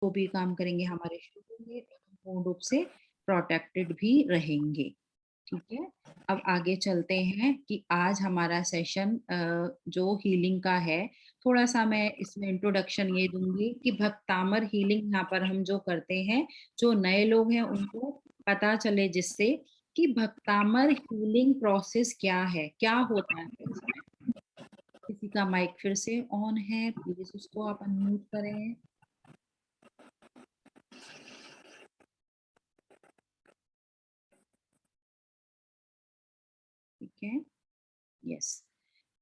जो भी काम करेंगे हमारे शुरू में पूर्ण रूप से प्रोटेक्टेड भी रहेंगे। ठीक है। अब आगे चलते हैं कि आज हमारा सेशन जो हीलिंग का है, थोड़ा सा मैं इसमें इंट्रोडक्शन ये दूंगी कि भक्तामर हीलिंग यहाँ पर हम जो करते हैं, जो नए लोग हैं उनको पता चले जिससे कि भक्तामर हीलिंग प्रोसेस क्या है, क्या होता है इसमें। किसी का माइक फिर से ऑन है, प्लीज उसको आप अनम्यूट करें। ठीक है। यस।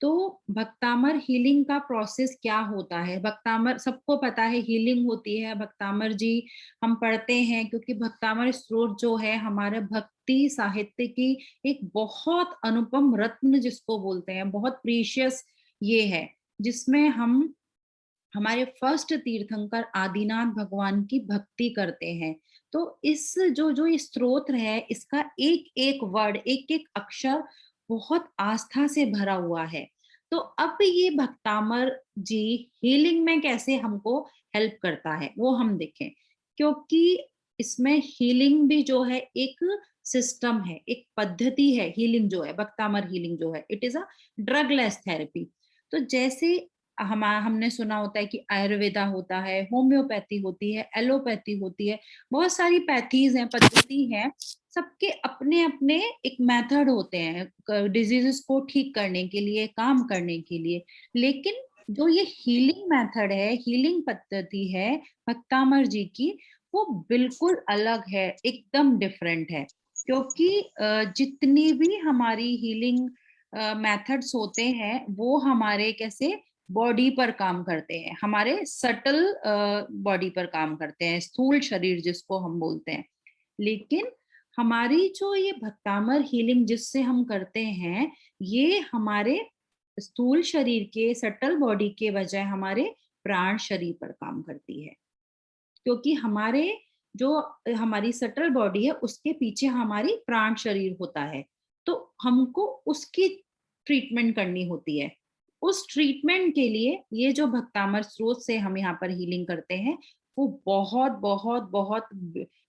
तो भक्तामर हीलिंग का प्रोसेस क्या होता है? भक्तामर सबको पता है हीलिंग होती है, भक्तामर जी हम पढ़ते हैं क्योंकि भक्तामर स्रोत जो है हमारे भक्ति साहित्य की एक बहुत अनुपम रत्न जिसको बोलते हैं, बहुत प्रीशियस ये है, जिसमें हम हमारे फर्स्ट तीर्थंकर आदिनाथ भगवान की भक्ति करते हैं। तो इस जो जो ये स्त्रोत है, इसका एक एक वर्ड, एक एक अक्षर बहुत आस्था से भरा हुआ है। तो अब ये भक्तामर जी हीलिंग में कैसे हमको हेल्प करता है वो हम देखें, क्योंकि इसमें हीलिंग भी जो है एक सिस्टम है, एक पद्धति है। हीलिंग जो है, भक्तामर हीलिंग जो है, इट इज अ ड्रगलेस थेरेपी। तो जैसे हमने सुना होता है कि आयुर्वेदा होता है, होम्योपैथी होती है, एलोपैथी होती है, बहुत सारी पैथीज हैं, पद्धति हैं। सबके अपने अपने एक मेथड होते हैं डिजीजेस को ठीक करने के लिए, काम करने के लिए। लेकिन जो ये हीलिंग मेथड है, हीलिंग पद्धति है भक्तामर जी की, वो बिल्कुल अलग है, एकदम डिफरेंट है। क्योंकि जितनी भी हमारी हीलिंग मेथड्स होते हैं वो हमारे कैसे बॉडी पर काम करते हैं, हमारे सटल बॉडी पर काम करते हैं, स्थूल शरीर जिसको हम बोलते हैं। लेकिन हमारी जो ये भक्तामर हीलिंग जिससे हम करते हैं, ये हमारे स्थूल शरीर के, सटल बॉडी के बजाय हमारे प्राण शरीर पर काम करती है। क्योंकि हमारे जो हमारी सटल बॉडी है उसके पीछे हमारी प्राण शरीर होता है। तो हमको उसकी ट्रीटमेंट करनी होती है। उस ट्रीटमेंट के लिए ये जो भक्तामर स्रोत से हम यहाँ पर हीलिंग करते हैं, वो बहुत बहुत बहुत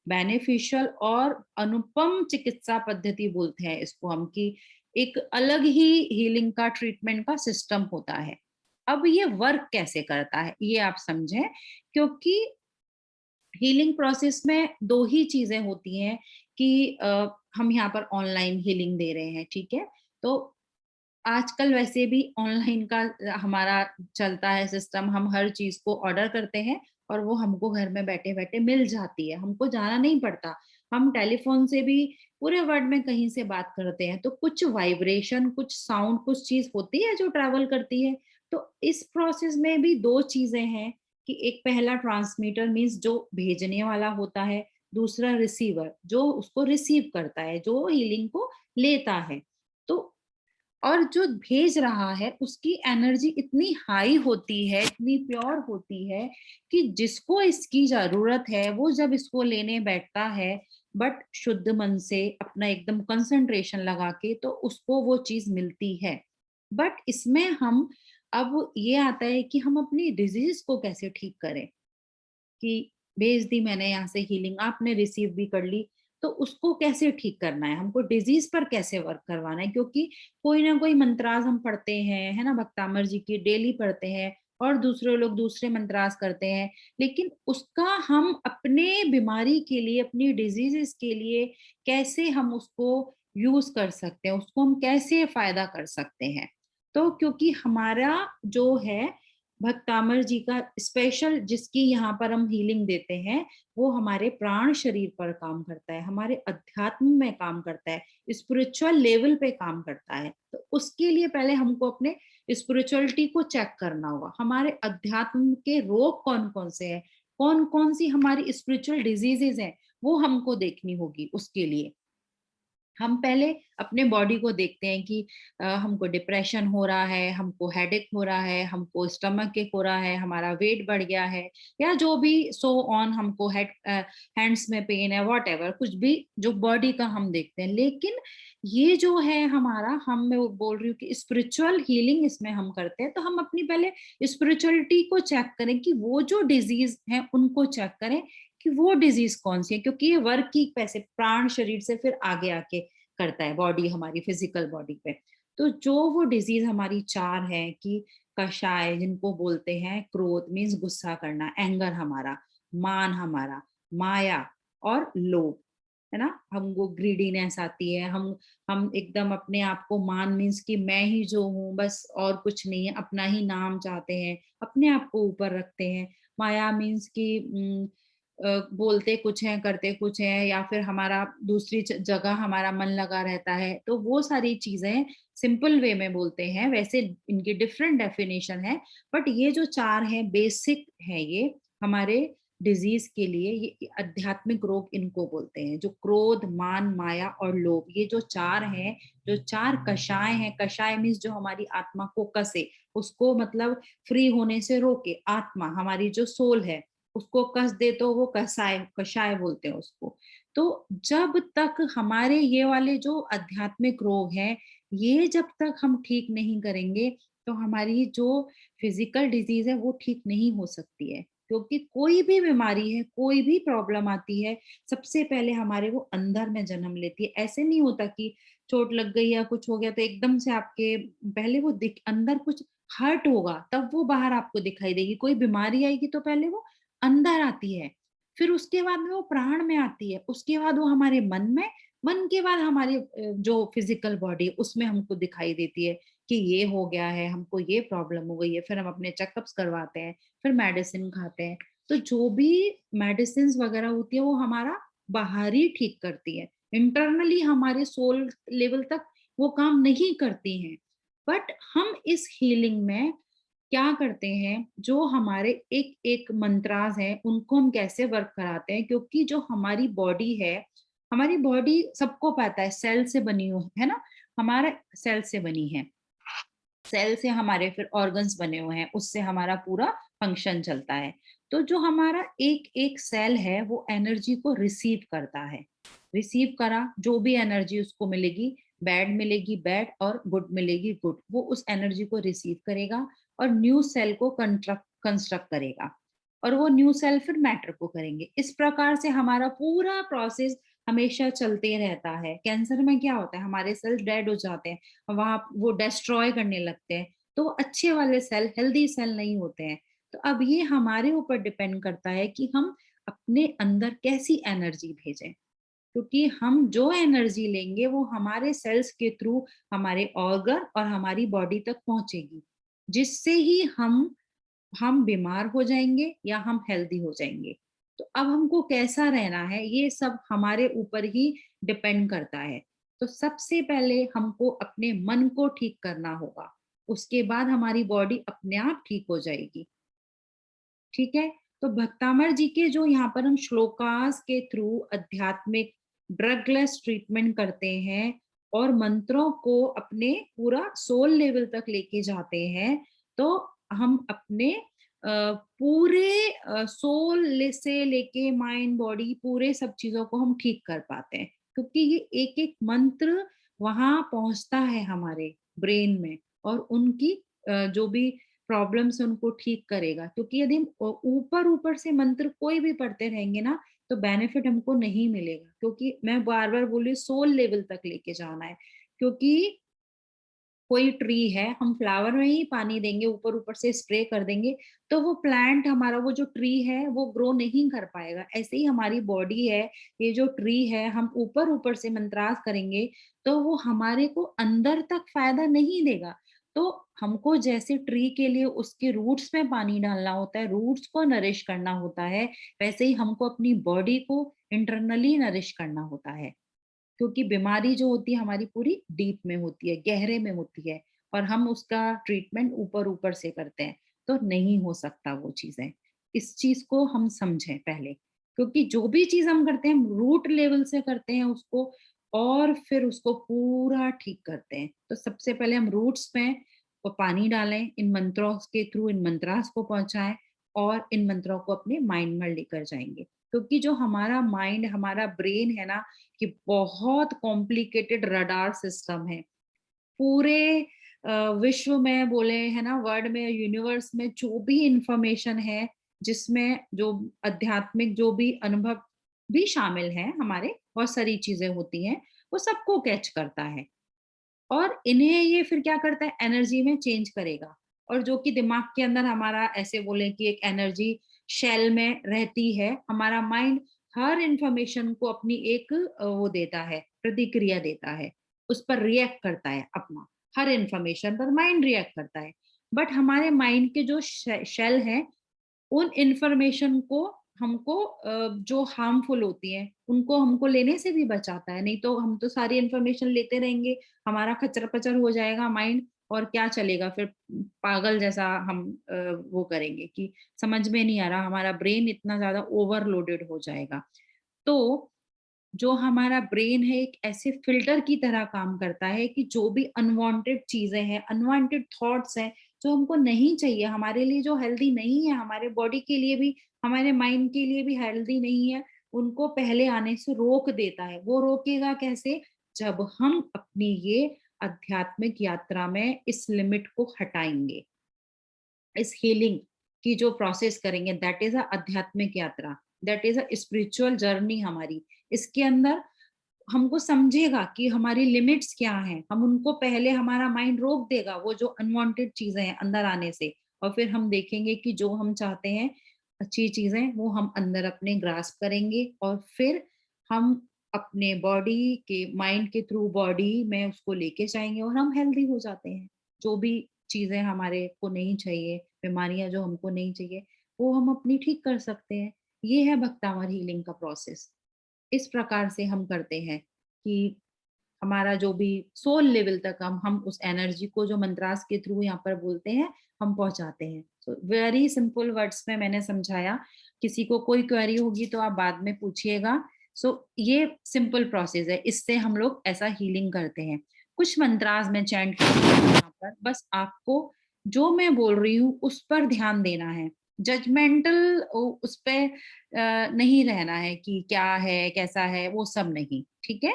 बेनिफिशियल और अनुपम चिकित्सा पद्धति बोलते हैं इसको हम, कि एक अलग ही हीलिंग का, ट्रीटमेंट का सिस्टम होता है। अब ये वर्क कैसे करता है ये आप समझें। क्योंकि हीलिंग प्रोसेस में दो ही चीजें होती हैं कि हम यहाँ पर ऑनलाइन हीलिंग दे रहे हैं, ठीक है। तो आजकल वैसे भी ऑनलाइन का हमारा चलता है सिस्टम, हम हर चीज को ऑर्डर करते हैं और वो हमको घर में बैठे बैठे मिल जाती है, हमको जाना नहीं पड़ता। हम टेलीफोन से भी पूरे वर्ल्ड में कहीं से बात करते हैं, तो कुछ वाइब्रेशन, कुछ साउंड, कुछ चीज होती है जो ट्रैवल करती है। तो इस प्रोसेस में भी दो चीजें हैं कि एक पहला ट्रांसमीटर मीन्स जो भेजने वाला होता है, दूसरा रिसीवर जो उसको रिसीव करता है, जो हीलिंग को लेता है। तो और जो भेज रहा है उसकी एनर्जी इतनी हाई होती है, इतनी प्योर होती है कि जिसको इसकी जरूरत है वो जब इसको लेने बैठता है, बट शुद्ध मन से अपना एकदम कंसंट्रेशन लगा के, तो उसको वो चीज मिलती है। बट इसमें हम, अब ये आता है कि हम अपनी डिजीज को कैसे ठीक करें। कि भेज दी मैंने यहाँ से हीलिंग, आपने रिसीव भी कर ली, तो उसको कैसे ठीक करना है, हमको डिजीज पर कैसे वर्क करवाना है। क्योंकि कोई ना कोई मंत्रास हम पढ़ते हैं, है ना, भक्तामर जी की डेली पढ़ते हैं, और दूसरे लोग दूसरे मंत्रास करते हैं। लेकिन उसका हम अपने बीमारी के लिए, अपनी डिजीजेस के लिए कैसे हम उसको यूज कर सकते हैं, उसको हम कैसे फायदा कर सकते हैं। तो क्योंकि हमारा जो है भक्तामर जी का स्पेशल, जिसकी यहाँ पर हम हीलिंग देते हैं, वो हमारे प्राण शरीर पर काम करता है, हमारे अध्यात्म में काम करता है, स्पिरिचुअल लेवल पे काम करता है। तो उसके लिए पहले हमको अपने स्पिरिचुअलिटी को चेक करना होगा, हमारे अध्यात्म के रोग कौन कौन से हैं, कौन कौन सी हमारी स्पिरिचुअल डिजीजेज हैं, वो हमको देखनी होगी उसके लिए। हम पहले अपने बॉडी को देखते हैं कि हमको डिप्रेशन हो रहा है, हमको हेडेक हो रहा है, हमको स्टमक एक हो रहा है, हमारा वेट बढ़ गया है, या जो भी सो ऑन, हमको हैंड्स में पेन है, व्हाटएवर, कुछ भी जो बॉडी का हम देखते हैं। लेकिन ये जो है हमारा, हम मैं वो बोल रही हूँ कि स्पिरिचुअल हीलिंग इसमें हम करते हैं, तो हम अपनी पहले स्पिरिचुअलिटी को चेक करें कि वो जो डिजीज है उनको चेक करें कि वो डिजीज कौन सी है, क्योंकि ये वर्क की पैसे प्राण शरीर से फिर आगे आके करता है बॉडी, हमारी फिजिकल बॉडी पे। तो जो वो डिजीज हमारी चार है कि कषाय जिनको बोलते हैं, क्रोध मीन्स गुस्सा करना, एंगर हमारा, मान हमारा, माया और लोभ, है ना, हमको ग्रीडीनेस आती है, हम एकदम अपने आप को, मान मीन्स कि मैं ही जो हूँ बस और कुछ नहीं है, अपना ही नाम चाहते हैं, अपने आप को ऊपर रखते हैं। माया मीन्स कि बोलते कुछ हैं करते कुछ हैं, या फिर हमारा दूसरी जगह हमारा मन लगा रहता है। तो वो सारी चीजें सिंपल वे में बोलते हैं, वैसे इनकी डिफरेंट डेफिनेशन है, बट ये जो चार हैं बेसिक है ये हमारे डिजीज के लिए, ये आध्यात्मिक रोग इनको बोलते हैं, जो क्रोध, मान, माया और लोभ, ये जो चार हैं, जो चार कषाय हैं। कषाय मीन्स जो हमारी आत्मा को कसे, उसको मतलब फ्री होने से रोके, आत्मा हमारी जो सोल है उसको कस दे, तो वो कसाय कषाय बोलते हैं उसको। तो जब तक हमारे ये वाले जो आध्यात्मिक रोग हैं, ये जब तक हम ठीक नहीं करेंगे, तो हमारी जो फिजिकल डिजीज है वो ठीक नहीं हो सकती है। क्योंकि कोई भी बीमारी है, कोई भी प्रॉब्लम आती है, सबसे पहले हमारे वो अंदर में जन्म लेती है। ऐसे नहीं होता कि चोट लग गई या कुछ हो गया तो एकदम से आपके, पहले वो दिख अंदर कुछ हर्ट होगा तब वो बाहर आपको दिखाई देगी। कोई बीमारी आएगी तो पहले वो अंदर आती है, फिर उसके बाद में वो प्राण में आती है, उसके बाद वो हमारे मन में, मन के बाद हमारी जो फिजिकल बॉडी उसमें हमको दिखाई देती है कि ये हो गया है, हमको ये प्रॉब्लम हो गई है। फिर हम अपने चेकअप्स करवाते हैं, फिर मेडिसिन खाते हैं। तो जो भी मेडिसिन वगैरह होती है वो हमारा बाहरी ठीक करती है, इंटरनली हमारे सोल लेवल तक वो काम नहीं करती हैं। बट हम इस हीलिंग में क्या करते हैं, जो हमारे एक एक मंत्रास हैं उनको हम कैसे वर्क कराते हैं, क्योंकि जो हमारी बॉडी है, हमारी बॉडी सबको पता है सेल से बनी हुई है ना, हमारा सेल से बनी है, सेल से हमारे फिर ऑर्गन्स बने हुए हैं, उससे हमारा पूरा फंक्शन चलता है। तो जो हमारा एक एक सेल है वो एनर्जी को रिसीव करता है, रिसीव करा जो भी एनर्जी उसको मिलेगी, बैड मिलेगी बैड और गुड मिलेगी गुड, वो उस एनर्जी को रिसीव करेगा और न्यू सेल को कंस्ट्रक्ट करेगा, और वो न्यू सेल फिर मैटर को करेंगे। इस प्रकार से हमारा पूरा प्रोसेस हमेशा चलते रहता है। कैंसर में क्या होता है, हमारे सेल डेड हो जाते हैं, वहां वो डिस्ट्रॉय करने लगते हैं, तो वो अच्छे वाले सेल, हेल्दी सेल नहीं होते हैं। तो अब ये हमारे ऊपर डिपेंड करता है कि हम अपने अंदर कैसी एनर्जी भेजें, क्योंकि हम जो एनर्जी लेंगे वो हमारे सेल्स के थ्रू हमारे ऑर्गन और हमारी बॉडी तक पहुंचेगी, जिससे ही हम बीमार हो जाएंगे या हम हेल्दी हो जाएंगे। तो अब हमको कैसा रहना है ये सब हमारे ऊपर ही डिपेंड करता है। तो सबसे पहले हमको अपने मन को ठीक करना होगा, उसके बाद हमारी बॉडी अपने आप ठीक हो जाएगी। ठीक है। तो भक्तामर जी के जो यहाँ पर हम श्लोकास के थ्रू आध्यात्मिक ड्रगलेस ट्रीटमेंट करते हैं और मंत्रों को अपने पूरा सोल लेवल तक लेके जाते हैं, तो हम अपने पूरे सोल से लेके माइंड बॉडी पूरे सब चीजों को हम ठीक कर पाते हैं, क्योंकि ये एक एक मंत्र वहां पहुंचता है हमारे ब्रेन में, और उनकी जो भी प्रॉब्लम्स उनको ठीक करेगा। क्योंकि यदि हम ऊपर ऊपर से मंत्र कोई भी पढ़ते रहेंगे ना, तो बेनिफिट हमको नहीं मिलेगा, क्योंकि मैं बार बार बोली सोल लेवल तक लेके जाना है। क्योंकि कोई ट्री है, हम फ्लावर में ही पानी देंगे, ऊपर ऊपर से स्प्रे कर देंगे, तो वो प्लांट हमारा, वो जो ट्री है वो ग्रो नहीं कर पाएगा। ऐसे ही हमारी बॉडी है, ये जो ट्री है, हम ऊपर ऊपर से मंत्रास करेंगे तो वो हमारे को अंदर तक फायदा नहीं देगा। तो हमको जैसे ट्री के लिए उसके रूट्स में पानी डालना होता है, रूट्स को नरिश करना होता है, वैसे ही हमको अपनी बॉडी को इंटरनली नरिश करना होता है। क्योंकि बीमारी जो होती है हमारी पूरी डीप में होती है, गहरे में होती है, और हम उसका ट्रीटमेंट ऊपर ऊपर से करते हैं, तो नहीं हो सकता वो चीजें। इस चीज को हम समझें पहले, क्योंकि जो भी चीज हम करते हैं रूट लेवल से करते हैं उसको, और फिर उसको पूरा ठीक करते हैं। तो सबसे पहले हम रूट्स में वो पानी डालें, इन मंत्रों के थ्रू इन मंत्रास को पहुँचाएँ और इन मंत्रों को अपने माइंड में लेकर जाएँगे। क्योंकि जो हमारा माइंड, हमारा ब्रेन है ना, कि बहुत कॉम्प्लिकेटेड रडार सिस्टम है। पूरे विश्व में बोले है ना, वर्ल्ड में, यूनिवर्स में जो भी इंफॉर्मेशन है, जिसमें जो आध्यात्मिक जो भी अनुभव भी शामिल है हमारे, बहुत सारी चीजें होती हैं, वो सबको कैच करता है और इन्हें ये फिर क्या करता है, एनर्जी में चेंज करेगा। और जो कि दिमाग के अंदर हमारा, ऐसे बोले कि एक एनर्जी शेल में रहती है, हमारा माइंड हर इंफॉर्मेशन को अपनी एक वो देता है, प्रतिक्रिया देता है, उस पर रिएक्ट करता है अपना, हर इंफॉर्मेशन पर माइंड रिएक्ट करता है। बट हमारे माइंड के जो शेल है, उन इन्फॉर्मेशन को हमको जो हार्मफुल होती है, उनको हमको लेने से भी बचाता है। नहीं तो हम तो सारी इन्फॉर्मेशन लेते रहेंगे, हमारा खच्चर-पचर हो जाएगा माइंड, और क्या चलेगा फिर, पागल जैसा हम वो करेंगे कि समझ में नहीं आ रहा, हमारा ब्रेन इतना ज़्यादा ओवरलोडेड हो जाएगा। तो जो हमारा ब्रेन है, एक ऐसे फिल्टर की तरह काम करता है कि जो भी अनवांटेड चीजें हैं, अनवांटेड थॉट्स हैं, जो हमको नहीं चाहिए, हमारे लिए जो हेल्दी नहीं है, हमारे बॉडी के लिए भी, हमारे माइंड के लिए भी हेल्दी नहीं है, उनको पहले आने से रोक देता है। वो रोकेगा कैसे? जब हम अपनी ये आध्यात्मिक यात्रा में इस लिमिट को हटाएंगे, इस हीलिंग की जो प्रोसेस करेंगे, दैट इज अ आध्यात्मिक यात्रा, that is a spiritual journey हमारी। इसके अंदर हमको समझेगा कि हमारी लिमिट्स क्या हैं, हम उनको पहले, हमारा माइंड रोक देगा वो जो अनवांटेड चीजें हैं अंदर आने से, और फिर हम देखेंगे कि जो हम चाहते हैं, अच्छी चीजें, वो हम अंदर अपने ग्रास्प करेंगे, और फिर हम अपने बॉडी के, माइंड के थ्रू बॉडी में उसको लेके जाएंगे और हम हेल्दी हो जाते हैं। जो भी चीजें हमारे को नहीं चाहिए, बीमारियां जो हमको नहीं चाहिए, वो हम अपनी ठीक कर सकते हैं। ये है भक्तावर हीलिंग का प्रोसेस। इस प्रकार से हम करते हैं कि हमारा जो भी सोल लेवल तक हम उस एनर्जी को जो मंत्रास के थ्रू यहाँ पर बोलते हैं, हम पहुंचाते हैं। सो वेरी सिंपल वर्ड्स में मैंने समझाया। किसी को कोई क्वेरी होगी तो आप बाद में पूछिएगा। सो ये सिंपल प्रोसेस है, इससे हम लोग ऐसा हीलिंग करते हैं। कुछ मंत्रास में चैंट करती हूँ यहाँ पर, बस आपको जो मैं बोल रही हूँ उस पर ध्यान देना है। जजमेंटल उस पे नहीं रहना है कि क्या है, कैसा है, वो सब नहीं, ठीक है?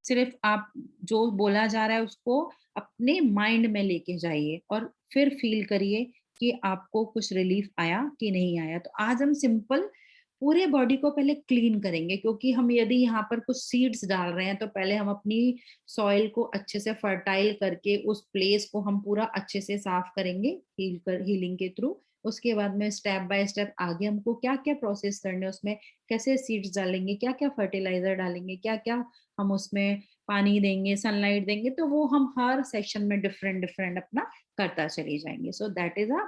सिर्फ आप जो बोला जा रहा है उसको अपने माइंड में लेके जाइए और फिर फील करिए कि आपको कुछ रिलीफ आया कि नहीं आया। तो आज हम सिंपल पूरे बॉडी को पहले क्लीन करेंगे, क्योंकि हम यदि यहाँ पर कुछ सीड्स डाल रहे हैं तो पहले हम अपनी सॉइल को अच्छे से फर्टाइल करके उस प्लेस को हम पूरा अच्छे से साफ करेंगे, हीलिंग के थ्रू। उसके बाद में स्टेप बाय स्टेप आगे हमको क्या क्या प्रोसेस करने हैं, उसमें कैसे सीड्स डालेंगे, क्या क्या फर्टिलाइजर डालेंगे, क्या क्या हम उसमें पानी देंगे, सनलाइट देंगे, तो वो हम हर सेक्शन में डिफरेंट डिफरेंट अपना करता चले जाएंगे। So that is a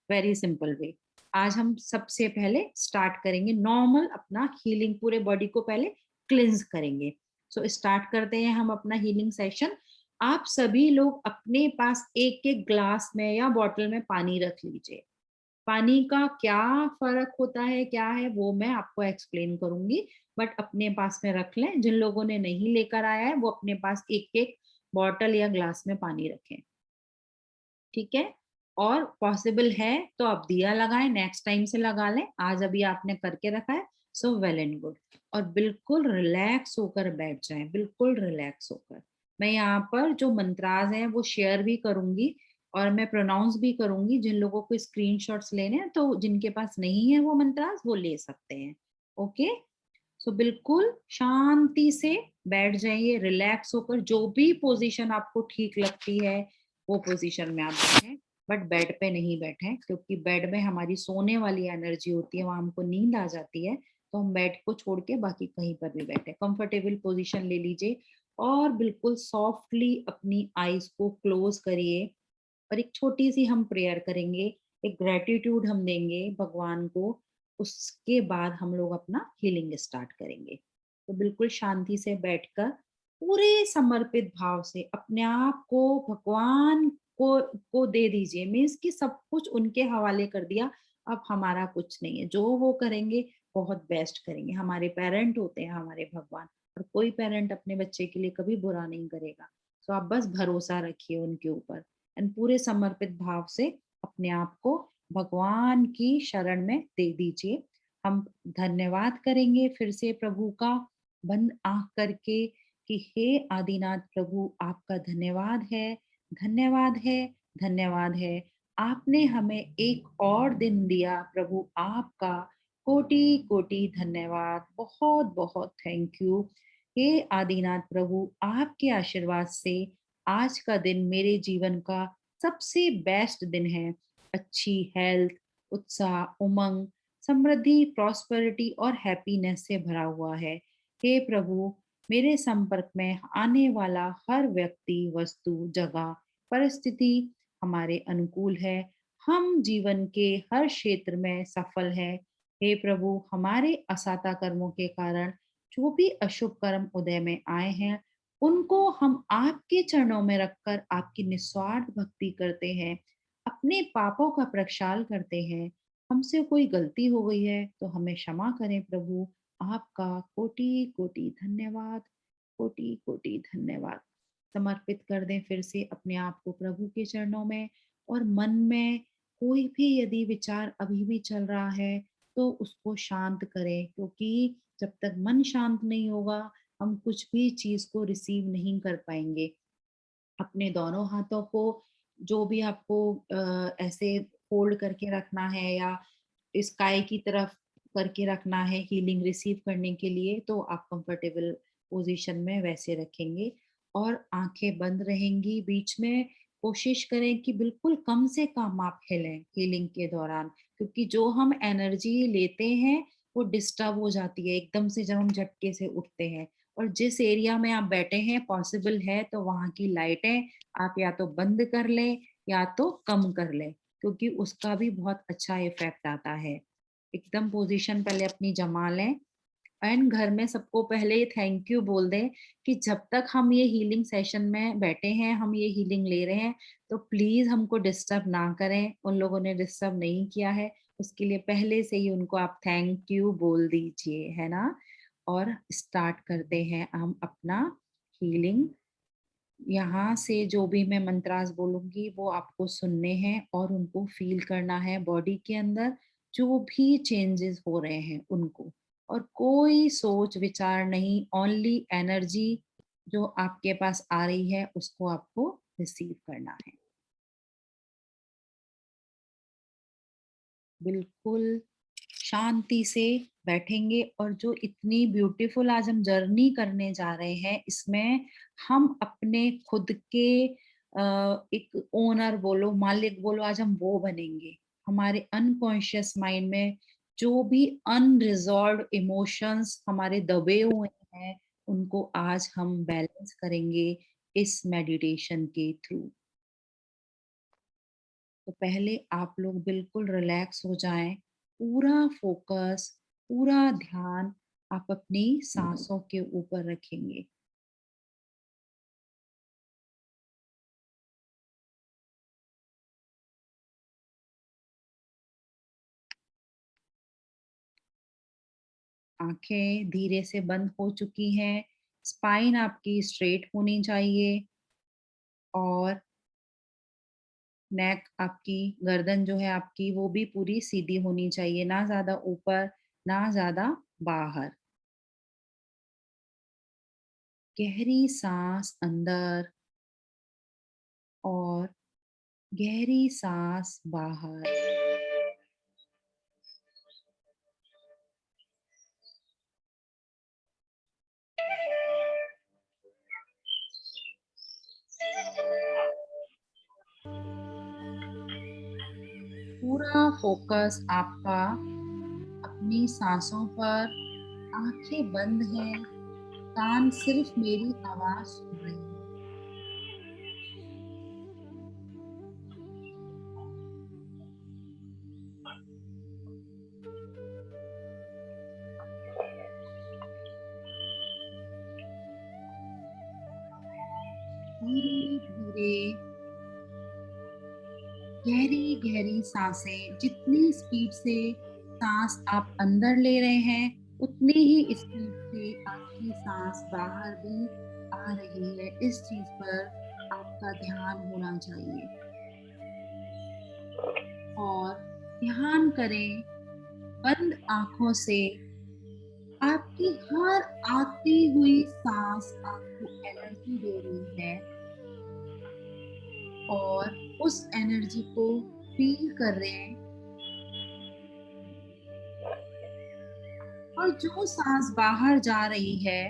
very simple way. आज हम सबसे पहले स्टार्ट करेंगे नॉर्मल अपना हीलिंग, पूरे बॉडी को पहले क्लिंज करेंगे। सो स्टार्ट करते हैं हम अपना हीलिंग सेशन। आप सभी लोग अपने पास एक एक ग्लास में या बॉटल में पानी रख लीजिए। पानी का क्या फ़र्क होता है, क्या है, वो मैं आपको एक्सप्लेन करूँगी, बट अपने पास में रख लें। जिन लोगों ने नहीं लेकर आया है, वो अपने पास एक-एक बॉटल या ग्लास में पानी रखें, ठीक है? और पॉसिबल है तो आप दिया लगाएँ, नेक्स्ट टाइम से लगा लें, आज अभी आपने करके रखा है, सो वेल एंड गुड। और बिल्कुल रिलैक्स होकर बैठ जाएँ, बिल्कुल रिलैक्स होकर। मैं यहाँ पर जो मंत्रास हैं, वो शेयर भी करूँगी और मैं प्रोनाउंस भी करूँगी। जिन लोगों को स्क्रीनशॉट्स लेने हैं, तो जिनके पास नहीं है वो मंत्रास, वो ले सकते हैं। ओके? सो बिल्कुल शांति से बैठ जाइए, रिलैक्स होकर। जो भी पोजीशन आपको ठीक लगती है, वो पोजीशन में आप बैठें, बट बेड पे नहीं बैठें, क्योंकि बेड में हमारी सोने वाली एनर्जी होती है, वहां हमको नींद आ जाती है। तो हम बेड को छोड़ के बाकी कहीं पर भी बैठे, कंफर्टेबल पोजीशन ले लीजिए और बिल्कुल सॉफ्टली अपनी आईज को क्लोज करिए और एक छोटी सी हम प्रेयर करेंगे, एक ग्रेटिट्यूड हम देंगे भगवान को। उसके बाद हम लोग अपना हीलिंग स्टार्ट करेंगे। तो बिल्कुल शांति से बैठकर पूरे समर्पित भाव से अपने आप को भगवान को दे दीजिए। मीन्स कि सब कुछ उनके हवाले कर दिया, अब हमारा कुछ नहीं है। जो वो करेंगे बहुत बेस्ट करेंगे। हमारे पेरेंट होते हैं हमारे भगवान, और कोई पेरेंट अपने बच्चे के लिए कभी बुरा नहीं करेगा। तो आप बस भरोसा रखिए उनके ऊपर एंड पूरे समर्पित भाव से अपने आप को भगवान की शरण में दे दीजिए। हम धन्यवाद करेंगे फिर से प्रभु का, बंद आंख करके, कि हे आदिनाथ प्रभु, आपका धन्यवाद है, धन्यवाद है, धन्यवाद है। आपने हमें एक और दिन दिया प्रभु, आपका कोटि कोटि धन्यवाद, बहुत बहुत थैंक यू। हे आदिनाथ प्रभु, आपके आशीर्वाद से आज का दिन मेरे जीवन का सबसे बेस्ट दिन है। अच्छी हेल्थ, उत्साह, उमंग, समृद्धि, प्रॉस्पेरिटी और हैप्पीनेस से भरा हुआ है। हे प्रभु, मेरे संपर्क में आने वाला हर व्यक्ति, वस्तु, जगह, परिस्थिति हमारे अनुकूल है। हम जीवन के हर क्षेत्र में सफल है। हे प्रभु, हमारे असाता कर्मों के कारण जो भी अशुभ कर्म उदय में आए हैं, उनको हम आपके चरणों में रखकर आपकी निस्वार्थ भक्ति करते हैं, अपने पापों का प्रक्षाल करते हैं। हमसे कोई गलती हो गई है तो हमें क्षमा करें प्रभु। आपका कोटि कोटि धन्यवाद, कोटि कोटि धन्यवाद। समर्पित कर दें फिर से अपने आप को प्रभु के चरणों में, और मन में कोई भी यदि विचार अभी भी चल रहा है तो उसको शांत करें, क्योंकि जब तक मन शांत नहीं होगा हम कुछ भी चीज को रिसीव नहीं कर पाएंगे। अपने दोनों हाथों को, जो भी आपको ऐसे फोल्ड करके रखना है या स्काई की तरफ करके रखना है हीलिंग रिसीव करने के लिए, तो आप कंफर्टेबल पोजीशन में वैसे रखेंगे और आंखें बंद रहेंगी। बीच में कोशिश करें कि बिल्कुल कम से कम आप हिलें हीलिंग के दौरान, क्योंकि जो हम एनर्जी लेते हैं वो डिस्टर्ब हो जाती है एकदम से जब हम झटके से उठते हैं। और जिस एरिया में आप बैठे हैं पॉसिबल है तो वहाँ की लाइटें आप या तो बंद कर लें या तो कम कर लें, क्योंकि उसका भी बहुत अच्छा इफेक्ट आता है। एकदम पोजीशन पहले अपनी जमा लें एंड घर में सबको पहले ये थैंक यू बोल दें कि जब तक हम ये हीलिंग सेशन में बैठे हैं, हम ये हीलिंग ले रहे हैं, तो प्लीज हमको डिस्टर्ब ना करें। उन लोगों ने डिस्टर्ब नहीं किया है, उसके लिए पहले से ही उनको आप थैंक यू बोल दीजिए, है ना। और स्टार्ट करते हैं हम अपना हीलिंग। यहाँ से जो भी मैं मंत्रास बोलूंगी वो आपको सुनने हैं और उनको फील करना है बॉडी के अंदर, जो भी चेंजेस हो रहे हैं उनको। और कोई सोच विचार नहीं, ओनली एनर्जी जो आपके पास आ रही है उसको आपको रिसीव करना है। बिल्कुल शांति से बैठेंगे, और जो इतनी ब्यूटीफुल आज हम जर्नी करने जा रहे हैं इसमें हम अपने खुद के एक ओनर बोलो, मालिक बोलो, आज हम वो बनेंगे। हमारे अनकॉन्शियस माइंड में जो भी अनरिजॉल्व इमोशंस हमारे दबे हुए हैं उनको आज हम बैलेंस करेंगे इस मेडिटेशन के थ्रू। तो पहले आप लोग बिल्कुल रिलैक्स हो जाएं, पूरा फोकस, पूरा ध्यान आप अपनी सांसों के ऊपर रखेंगे। आंखें धीरे से बंद हो चुकी हैं, स्पाइन आपकी स्ट्रेट होनी चाहिए, और नेक आपकी, गर्दन जो है आपकी वो भी पूरी सीधी होनी चाहिए, ना ज्यादा ऊपर ना ज्यादा बाहर। गहरी सांस अंदर और गहरी सांस बाहर। पूरा फोकस आपका अपनी सांसों पर, आंखें बंद हैं, कान सिर्फ मेरी आवाज सुन रहे हैं। धीरे धीरे गहरी गहरी सांसें, जितनी स्पीड से सांस आप अंदर ले रहे हैं उतनी ही स्पीड से आपकी सांस बाहर भी आ रही है। इस चीज पर आपका ध्यान होना चाहिए और ध्यान करें बंद आंखों से। आपकी हर आती हुई सांस आपको एनर्जी दे रही है और उस एनर्जी को फील कर रहे हैं। और जो सांस बाहर जा रही है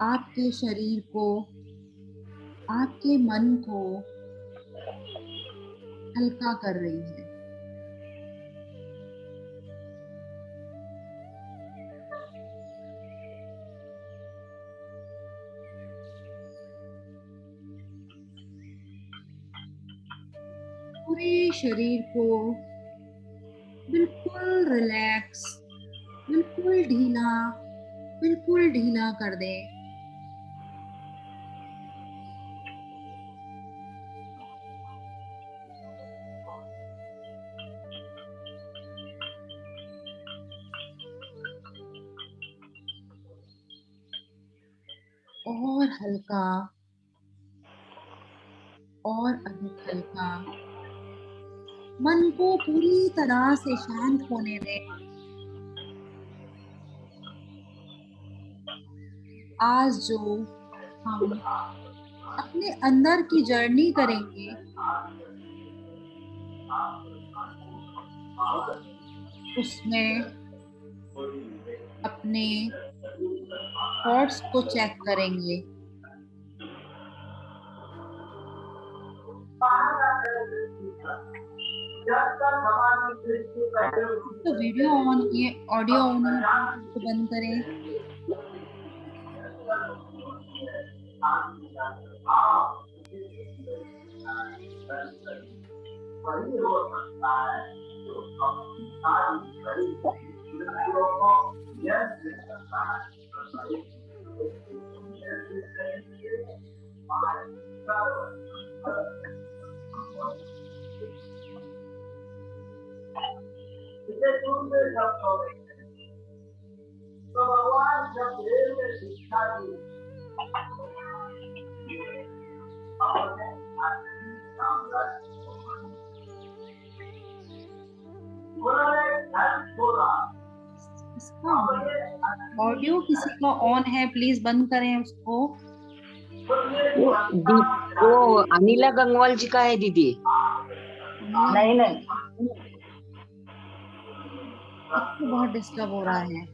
आपके शरीर को, आपके मन को हल्का कर रही है। पूरे शरीर को बिल्कुल रिलैक्स, बिल्कुल ढीला कर दे। और हल्का, और अधिक हल्का। मन को पूरी तरह से शांत होने दे। आज जो हम अपने अंदर की जर्नी करेंगे उसमें अपने थॉट्स को चेक करेंगे। तो वीडियो ऑन, ये ऑडियो ऑन है तो बंद करें। तो भगवान जब प्रेम में शिक्षा दी इसका ऑडियो किसी का ऑन है, प्लीज बंद करें उसको। वो अनिला गंगवाल जी का है दीदी। नहीं इसको बहुत डिस्टर्ब हो रहा है।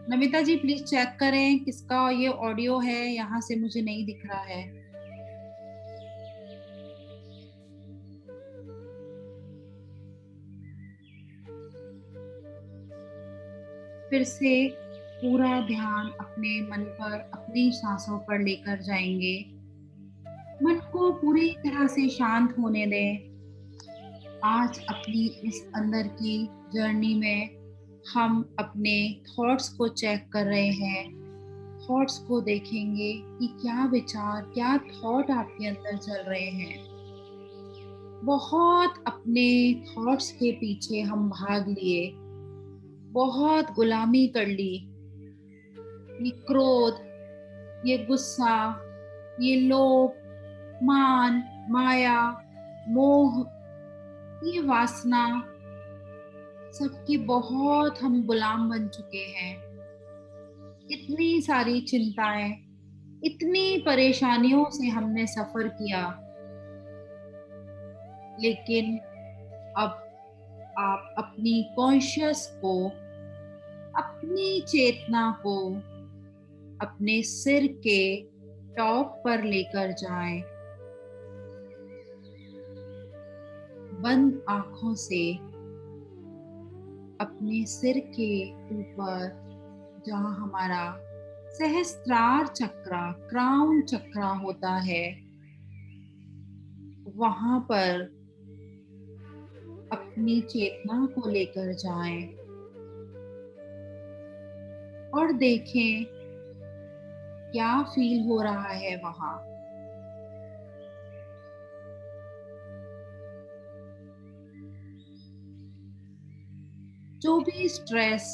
नमिता जी प्लीज चेक करें किसका ये ऑडियो है, यहाँ से मुझे नहीं दिख रहा है। फिर से पूरा ध्यान अपने मन पर, अपनी सांसों पर लेकर जाएंगे। मन को पूरी तरह से शांत होने दें। आज अपनी इस अंदर की जर्नी में हम अपने थॉट्स को चेक कर रहे हैं। थॉट्स को देखेंगे कि क्या विचार, क्या थॉट आपके अंदर चल रहे हैं। बहुत अपने थॉट्स के पीछे हम भाग लिए, बहुत गुलामी कर ली। ये क्रोध, ये गुस्सा, ये लोभ, मान, माया, मोह, ये वासना, सबकी बहुत हम गुलाम बन चुके हैं। इतनी सारी चिंताएं, इतनी परेशानियों से हमने सफर किया, लेकिन अब आप अपनी कॉन्शियस को, अपनी चेतना को अपने सिर के टॉप पर लेकर जाएं। बंद आंखों से अपने सिर के ऊपर जहाँ हमारा सहस्त्रार चक्र, क्राउन चक्र होता है, वहां पर अपनी चेतना को लेकर जाएं और देखें क्या फील हो रहा है वहां। जो भी स्ट्रेस,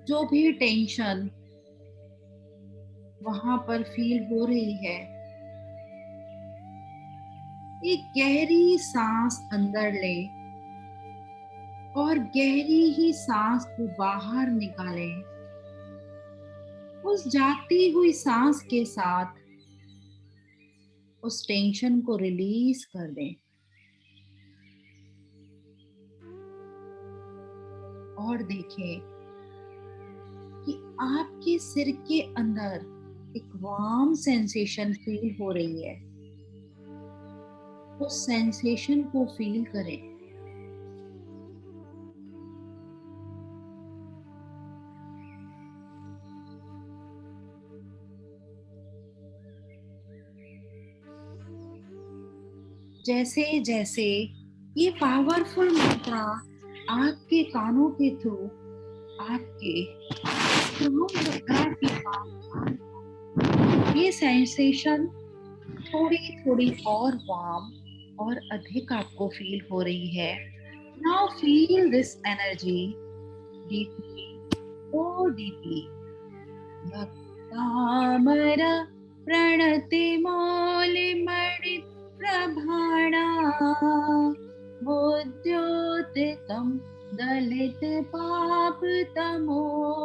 जो भी टेंशन वहां पर फील हो रही है, एक गहरी सांस अंदर ले और गहरी ही सांस को बाहर निकालें। उस जाती हुई सांस के साथ उस टेंशन को रिलीज कर दें और देखें कि आपके सिर के अंदर एक वार्म सेंसेशन फील हो रही है। उस सेंसेशन को फील करें। जैसे जैसे ये पावरफुल मंत्र आपके कानों के थ्रू आपके चक्रा के पास, ये सेंसेशन थोड़ी थोड़ी और वार्म और अधिक आपको फील हो रही है। Now feel this energy deeply, oh deeply. भक्तामर प्रणति मौलिमणि प्रभाणा बुद्ध्योतिकं दलित पाप तमोवितानम्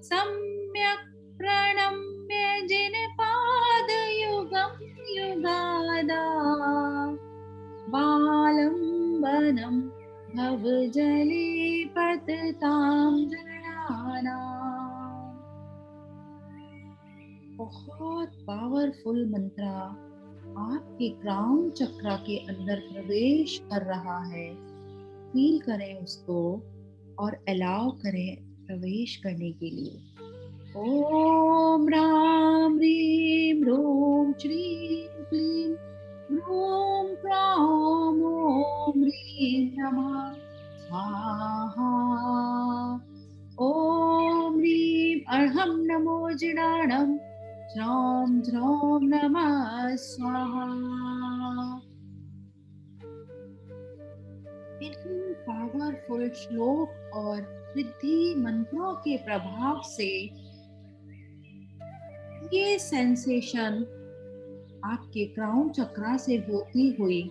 सम्यक् प्रणम्य जिन पादयुगं युगादा बालम्बनं भवजले पततां जनानाम्। बहुत पावरफुल मंत्र आपके क्राउन चक्रा के अंदर प्रवेश कर रहा है। फील करें उसको और अलाउ करें प्रवेश करने के लिए। ओम राम ह्रीं ह्रूं श्रीं क्लीं ह्रूं क्रां ओम ह्रीं नमः स्वाहा। ओम ह्रीं अर्हं नमो जिडाणं ज्रौं ज्रौं नमः स्वाहा। इन पावरफुल श्लोक और रिद्धि मंत्रों के प्रभाव से ये सेंसेशन आपके क्राउन चक्रा से होती हुई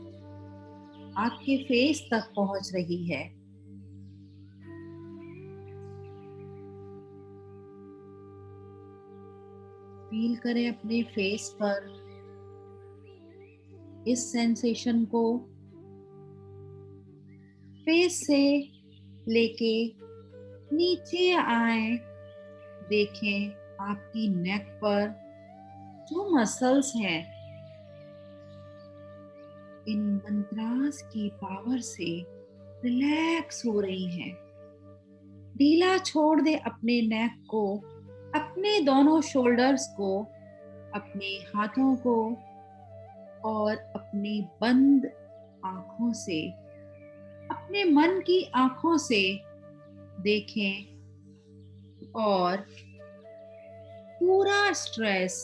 आपके फेस तक पहुंच रही है। फील करें अपने फेस पर इस सेंसेशन को। फेस से लेके नीचे आए, देखें आपकी नेक पर जो मसल्स हैं इन मंत्रास की पावर से रिलैक्स हो रही हैं। ढीला छोड़ दे अपने नेक को, अपने दोनों शोल्डर्स को, अपने हाथों को और अपनी बंद आंखों से, अपने मन की आंखों से देखें और पूरा स्ट्रेस,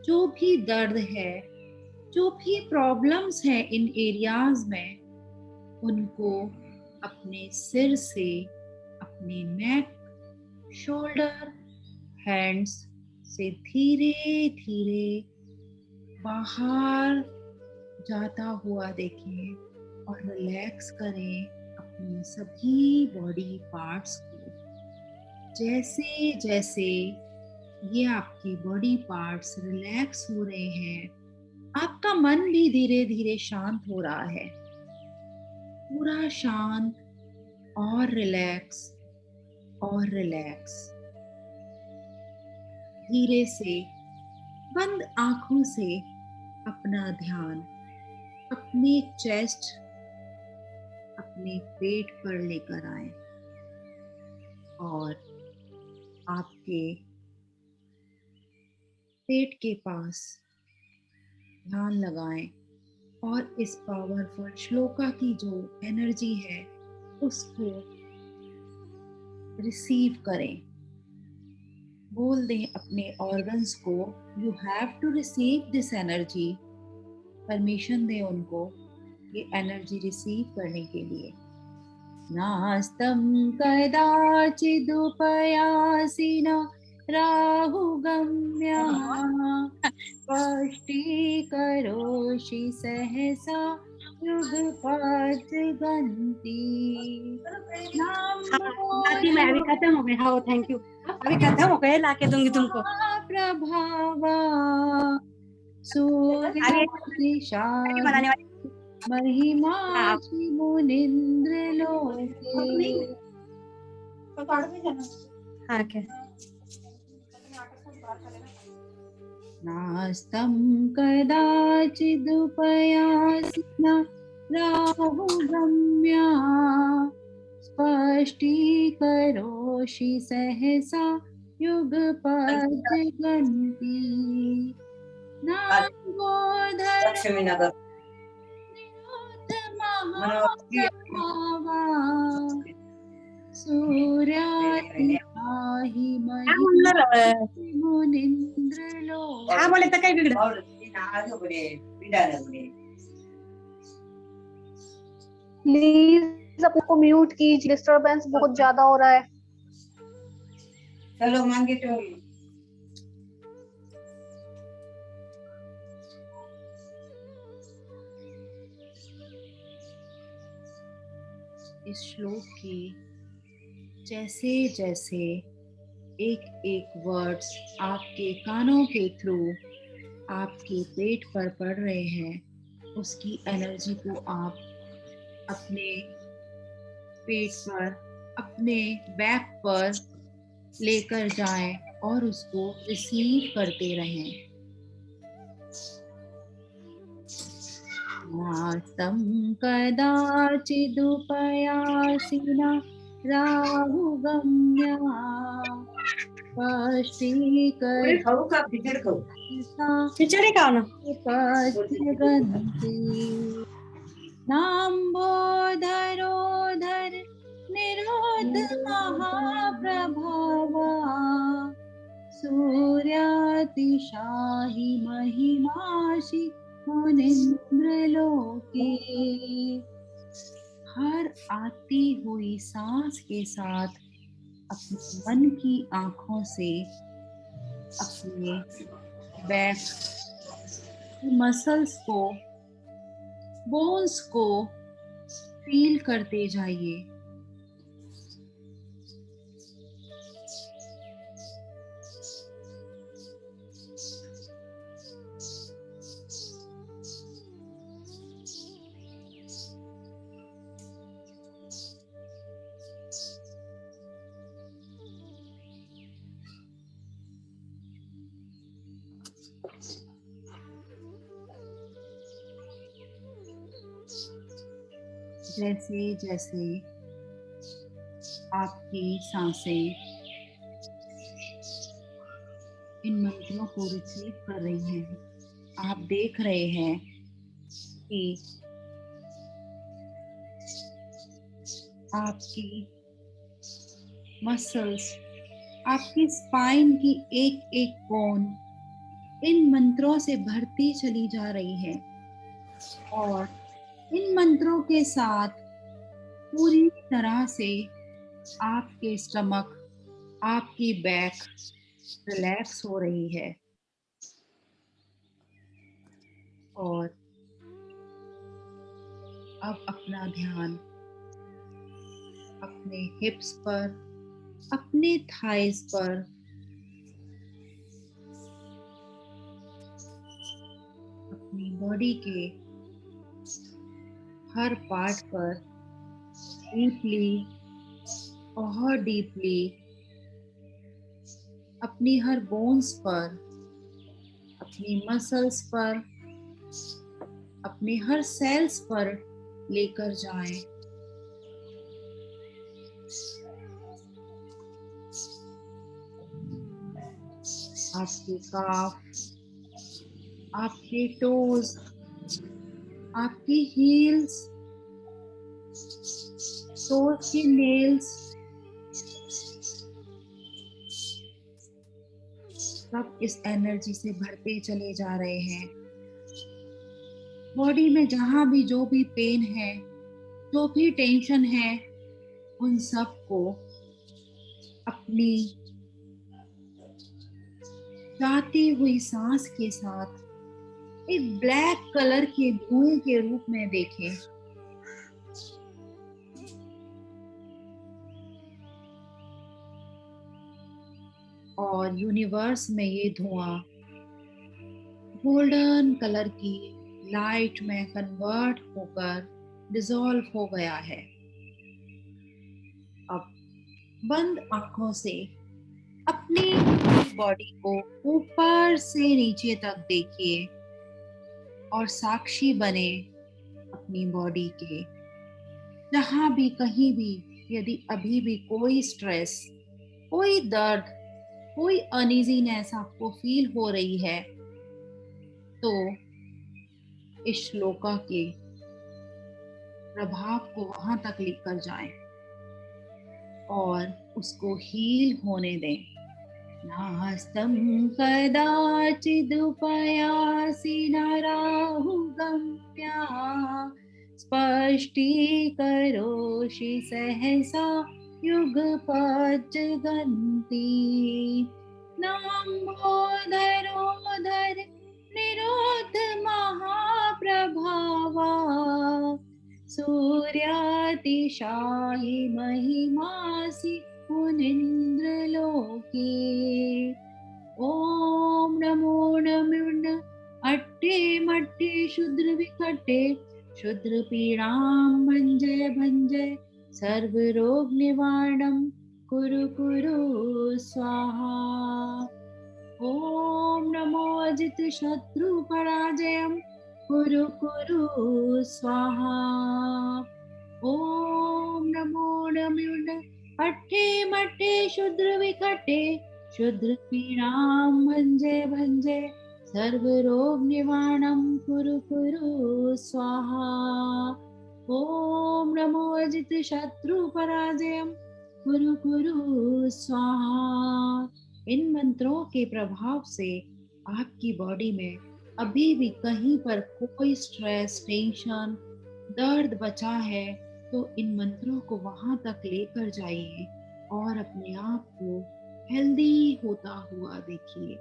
जो भी दर्द है, जो भी प्रॉब्लम्स हैं इन एरियाज में, उनको अपने सिर से, अपने नेक, शोल्डर, हैंड्स से धीरे धीरे बाहर जाता हुआ देखें और रिलैक्स करें अपनी सभी बॉडी पार्ट्स को। जैसे जैसे ये आपकी बॉडी पार्ट्स रिलैक्स हो रहे हैं, आपका मन भी धीरे धीरे शांत हो रहा है। पूरा शांत और रिलैक्स और रिलैक्स। धीरे से बंद आंखों से अपना ध्यान अपने चेस्ट, अपने पेट पर लेकर आए और आपके पेट के पास ध्यान लगाएं और इस पावरफुल श्लोका की जो एनर्जी है उसको रिसीव करें, बोल दें अपने ऑर्गन्स को, you have to receive this energy, permission दें उनको ये एनर्जी रिसीव करने के लिए। नास्तं कदाचिदुपयासिना राहुगम्यः स्पष्टीकरोषि सहसा युगपज्जगन्ति। दादी मैं अभी खत्म हो गए। हाँ थैंक यू, अभी खत्म हो गए, लाके दूंगी तुमको। प्रभावा सूर्यादिशा बनाने वाली महिमा मुनीन्द्र लोके। हाँ क्या नास्तं कदाचिदुपयासिना राहुगम्या स्पष्टीकरोषि सहसा युगपज्जगन्ति। लक्ष्मीनगर सूर्यादिशाहि मुनीन्द्र लोके। हाँ बोले तो कहीं बिगड़। प्लीज अपने को म्यूट कीजिए, डिस्टरबेंस बहुत ज्यादा हो रहा है। चलो मांगे तो इस श्लोक की जैसे जैसे एक एक वर्ड्स आपके कानों के थ्रू आपके पेट पर पड़ रहे हैं, उसकी एनर्जी को आप अपने पेट पर, अपने बैक पर लेकर जाएं और उसको रिसीव करते रहें। नास्तं कदाचिदुपयासिना राहुगम्या खिचड़ी खाओ ना। स्पष्टीकरोषि नाम्बोधरोधर निरोध महाप्रभावा सूर्यातिशाहि महिमाशि मुनीन्द्र लोके। हर आती हुई सांस के साथ अपने मन की आंखों से अपने बैक मसल्स को, बोन्स को फील करते जाइए। जैसे जैसे आपकी सांसें इन मंत्रों को रिसीव कर रही हैं, आप देख रहे हैं कि आपकी मसल्स, आपकी स्पाइन की एक एक बोन इन मंत्रों से भरती चली जा रही है और इन मंत्रों के साथ पूरी तरह से आपके स्टमक, आपकी बैक रिलैक्स हो रही है और अब अपना ध्यान अपने हिप्स पर, अपने थाइस पर, अपनी बॉडी के हर पार्ट पर डीपली, बहुत डीपली, अपनी हर बोन्स पर, अपनी मसल्स पर, अपने हर सेल्स पर लेकर जाएं। आपके काफ, आपके टोज, आपकी हील्स, टोज की नेल्स, सब इस एनर्जी से भरते चले जा रहे हैं। बॉडी में जहां भी जो भी पेन है, जो भी टेंशन है, उन सब को अपनी जाती हुई सांस के साथ एक ब्लैक कलर के धुएं के रूप में देखें। और यूनिवर्स में ये धुआं गोल्डन कलर की लाइट में कन्वर्ट होकर डिसॉल्व हो गया है। अब बंद आंखों से अपनी बॉडी को ऊपर से नीचे तक देखिए और साक्षी बने अपनी बॉडी के। जहां भी कहीं भी यदि अभी भी कोई स्ट्रेस, कोई दर्द, कोई अनईजीनेस आपको फील हो रही है, तो इस श्लोका के प्रभाव को वहां तक लेकर जाएं और उसको हील होने दें। नास्तं कदाचिदुपयासि नराहुगम्या स्पष्टीकरोषि सहसा युगपज्जगन्ति। नाम्भोधरोधर निरोध महाप्रभावा सूर्यातिशायि महिमासि मुनीन्द्रलोके। ॐ नमो नमः अट्टे मट्टे शूद्र विकटे शूद्र पीड़ां भंजे भंजे सर्व रोग निवारणं कुरु कुरु स्वाहा। ॐ नमो अजित शत्रु पराजयं कुरु कुरु स्वाहा। ॐ नमो नमः अट्टे मट्टे शूद्र विकटे शूद्र पीड़ां भंजे भंजे सर्व रोग निवारणं कुरु कुरु स्वाहा। ॐ नमो अजित शत्रु पराजयं कुरु कुरु स्वाहा। इन मंत्रों के प्रभाव से आपकी बॉडी में अभी भी कहीं पर कोई स्ट्रेस, टेंशन, दर्द बचा है, तो इन मंत्रों को वहां तक लेकर जाइए और अपने आप को हेल्दी होता हुआ देखिए।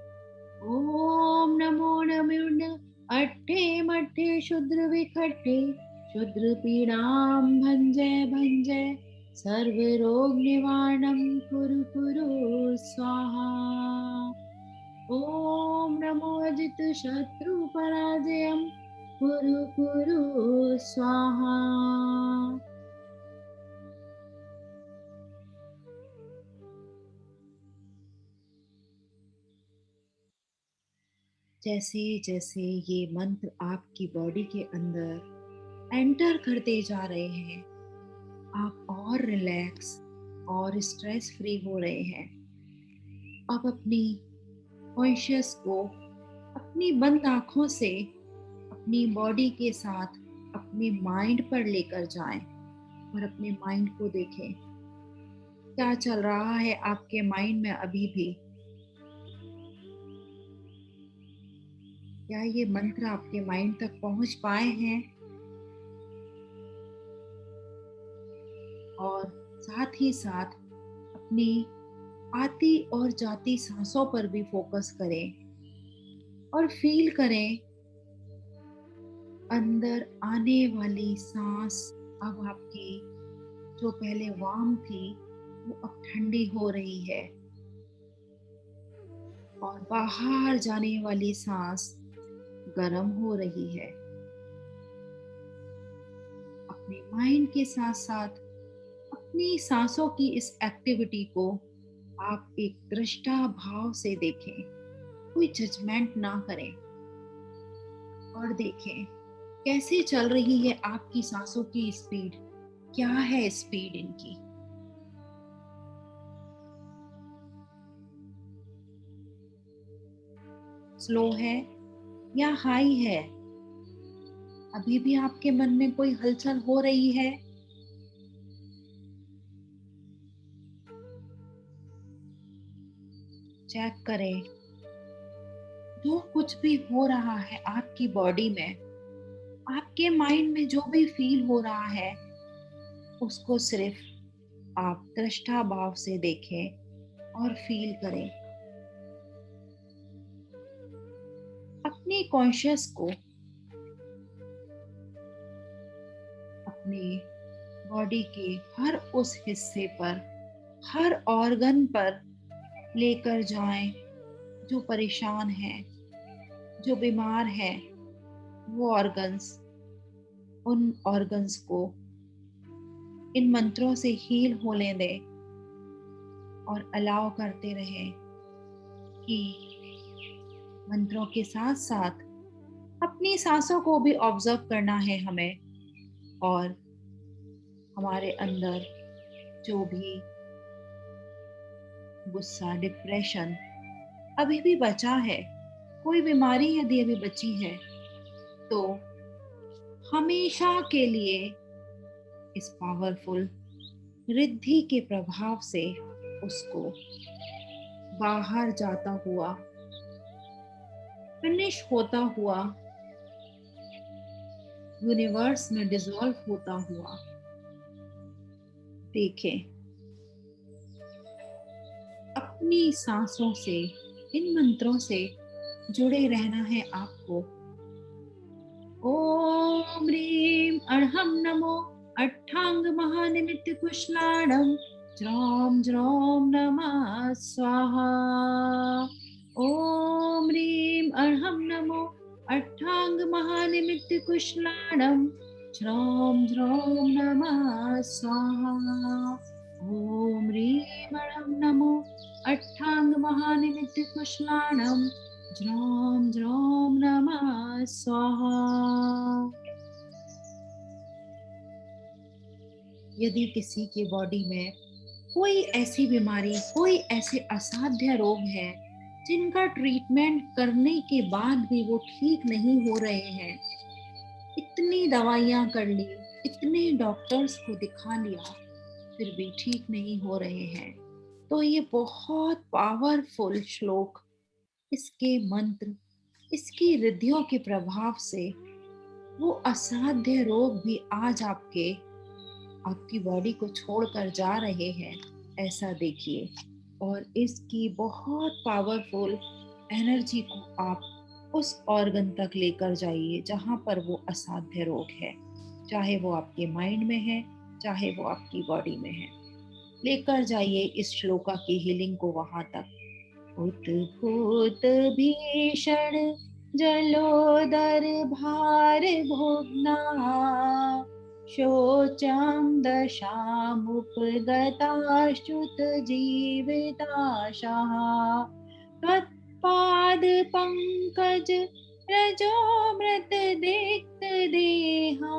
ओम नमो नमः अट्ठे मट्ठे शूद्र विकटे शूद्र पीड़ां भंजे भंजे सर्व रोग निवारणं कुरु कुरु स्वाहा। ओम नमो अजित शत्रु पराजयं कुरु कुरु स्वाहा। जैसे जैसे ये मंत्र आपकी बॉडी के अंदर एंटर करते जा रहे हैं, आप और रिलैक्स और स्ट्रेस फ्री हो रहे हैं। अब अपनी कॉन्शियस को अपनी बंद आंखों से अपनी बॉडी के साथ अपने माइंड पर लेकर जाएं और अपने माइंड को देखें क्या चल रहा है आपके माइंड में अभी भी। क्या ये मंत्र आपके माइंड तक पहुंच पाए हैं? और साथ ही साथ अपनी आती और जाती सांसों पर भी फोकस करें और फील करें अंदर आने वाली सांस अब आपकी जो पहले वार्म थी वो अब ठंडी हो रही है और बाहर जाने वाली सांस गर्म हो रही है। अपने माइंड के साथ साथ अपनी सांसों की इस एक्टिविटी को आप एक दृष्टा भाव से देखें, कोई जजमेंट ना करें और देखें कैसे चल रही है आपकी सांसों की स्पीड, क्या है स्पीड इनकी। स्लो है या हाई है? अभी भी आपके मन में कोई हलचल हो रही है? चेक करें जो कुछ भी हो रहा है आपकी बॉडी में, आपके माइंड में जो भी फील हो रहा है, उसको सिर्फ आप दृष्टा भाव से देखें और फील करें। अपनी कॉन्शियस को अपने बॉडी के हर उस हिस्से पर, हर ऑर्गन पर लेकर जाएं जो परेशान है, जो बीमार है। वो ऑर्गन्स, उन ऑर्गन्स को इन मंत्रों से हील होने दें और अलाउ करते रहें कि मंत्रों के साथ साथ अपनी सांसों को भी ऑब्जर्व करना है हमें, और हमारे अंदर जो भी गुस्सा, डिप्रेशन अभी भी बचा है, कोई बीमारी यदि अभी बची है, तो हमेशा के लिए इस पावरफुल रिद्धि के प्रभाव से उसको बाहर जाता हुआ, फिनिश होता हुआ, यूनिवर्स में डिसॉल्व होता हुआ देखें। अपनी सांसों से, इन मंत्रों से जुड़े रहना है आपको। ओम ह्रीं अर्हं नमो अट्ठांग महानिमित्त कुशलाणं ज्रौं ज्रौं नमः स्वाहा। ओम ह्रीं अर्हं नमो अट्ठांग महानिमित्त कुशलाणं ज्रौं ज्रौं नमः स्वाहा। ओम ह्रीं अर्हं नमो अट्ठांग महानिमित्त कुशलाणं ज्रौं ज्रौं नमः स्वाहा। यदि किसी की बॉडी में कोई ऐसी बीमारी, कोई ऐसे असाध्य रोग है जिनका ट्रीटमेंट करने के बाद भी वो ठीक नहीं हो रहे हैं, इतनी दवाइयां कर ली, इतने डॉक्टर्स को दिखा लिया, फिर भी ठीक नहीं हो रहे हैं, तो ये बहुत पावरफुल श्लोक, इसके मंत्र, इसकी रिद्धियों के प्रभाव से वो असाध्य रोग भी आज आपकी बॉडी को छोड़कर जा रहे हैं, ऐसा देखिए। और इसकी बहुत पावरफुल एनर्जी को आप उस ऑर्गन तक लेकर जाइए जहां पर वो असाध्य रोग है, चाहे वो आपके माइंड में है, चाहे वो आपकी बॉडी में है। लेकर जाइए इस श्लोका की हीलिंग को वहां तक। उद्भूत भीषण जलोदर भार भोगना, शोचं दशामुपगताश्च्युत जीविताशाः, त्वत्पाद पंकज रजो मृत दिक्त देहा,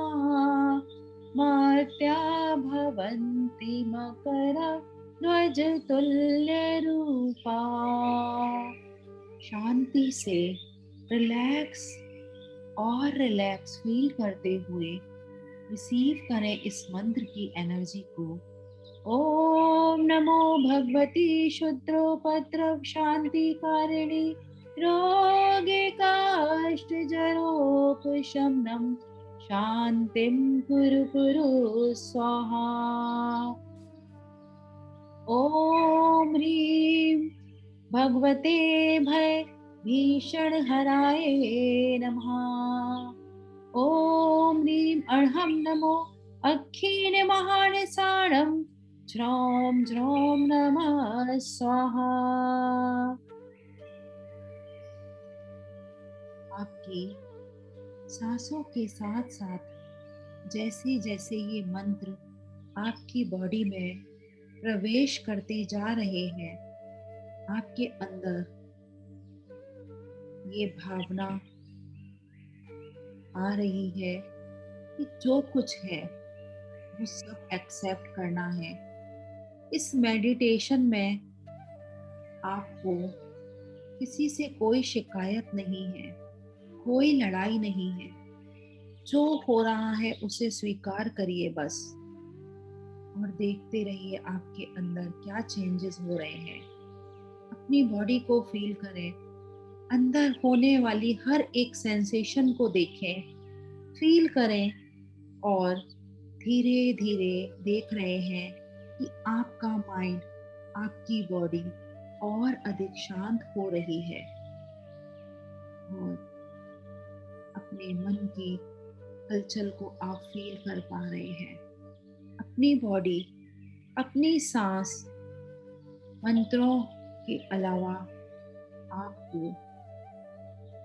मर्त्या भवन्ति मकर ध्वज तुल्य रूपा। शांति से रिलैक्स और रिलैक्स फील करते हुए रिसीव करें इस मंत्र की एनर्जी को। ओम नमो भगवती शुद्रोपद्रव शांतिकारिणी रोगिकाष्टजरोपशमनं शांतिं कुरु कुरु स्वाहा। ओम ह्रीं भगवते भय भीषण हराय नमः। ओम ह्रीं अर्हं नमो अक्षीण महानिसाणं ज्रौं ज्रौं नमः स्वाहा। आपकी सांसों के साथ साथ जैसे जैसे ये मंत्र आपकी बॉडी में प्रवेश करते जा रहे हैं, आपके अंदर ये भावना आ रही है कि जो कुछ है वो सब एक्सेप्ट करना है। इस मेडिटेशन में आपको किसी से कोई शिकायत नहीं है, कोई लड़ाई नहीं है। जो हो रहा है उसे स्वीकार करिए बस, और देखते रहिए आपके अंदर क्या चेंजेस हो रहे हैं। अपनी बॉडी को फील करें, अंदर होने वाली हर एक सेंसेशन को देखें, फील करें और धीरे धीरे देख रहे हैं कि आपका माइंड, आपकी बॉडी और अधिक शांत हो रही है और अपने मन की हलचल को आप फील कर पा रहे हैं। अपनी बॉडी, अपनी सांस, मंत्रों के अलावा आपको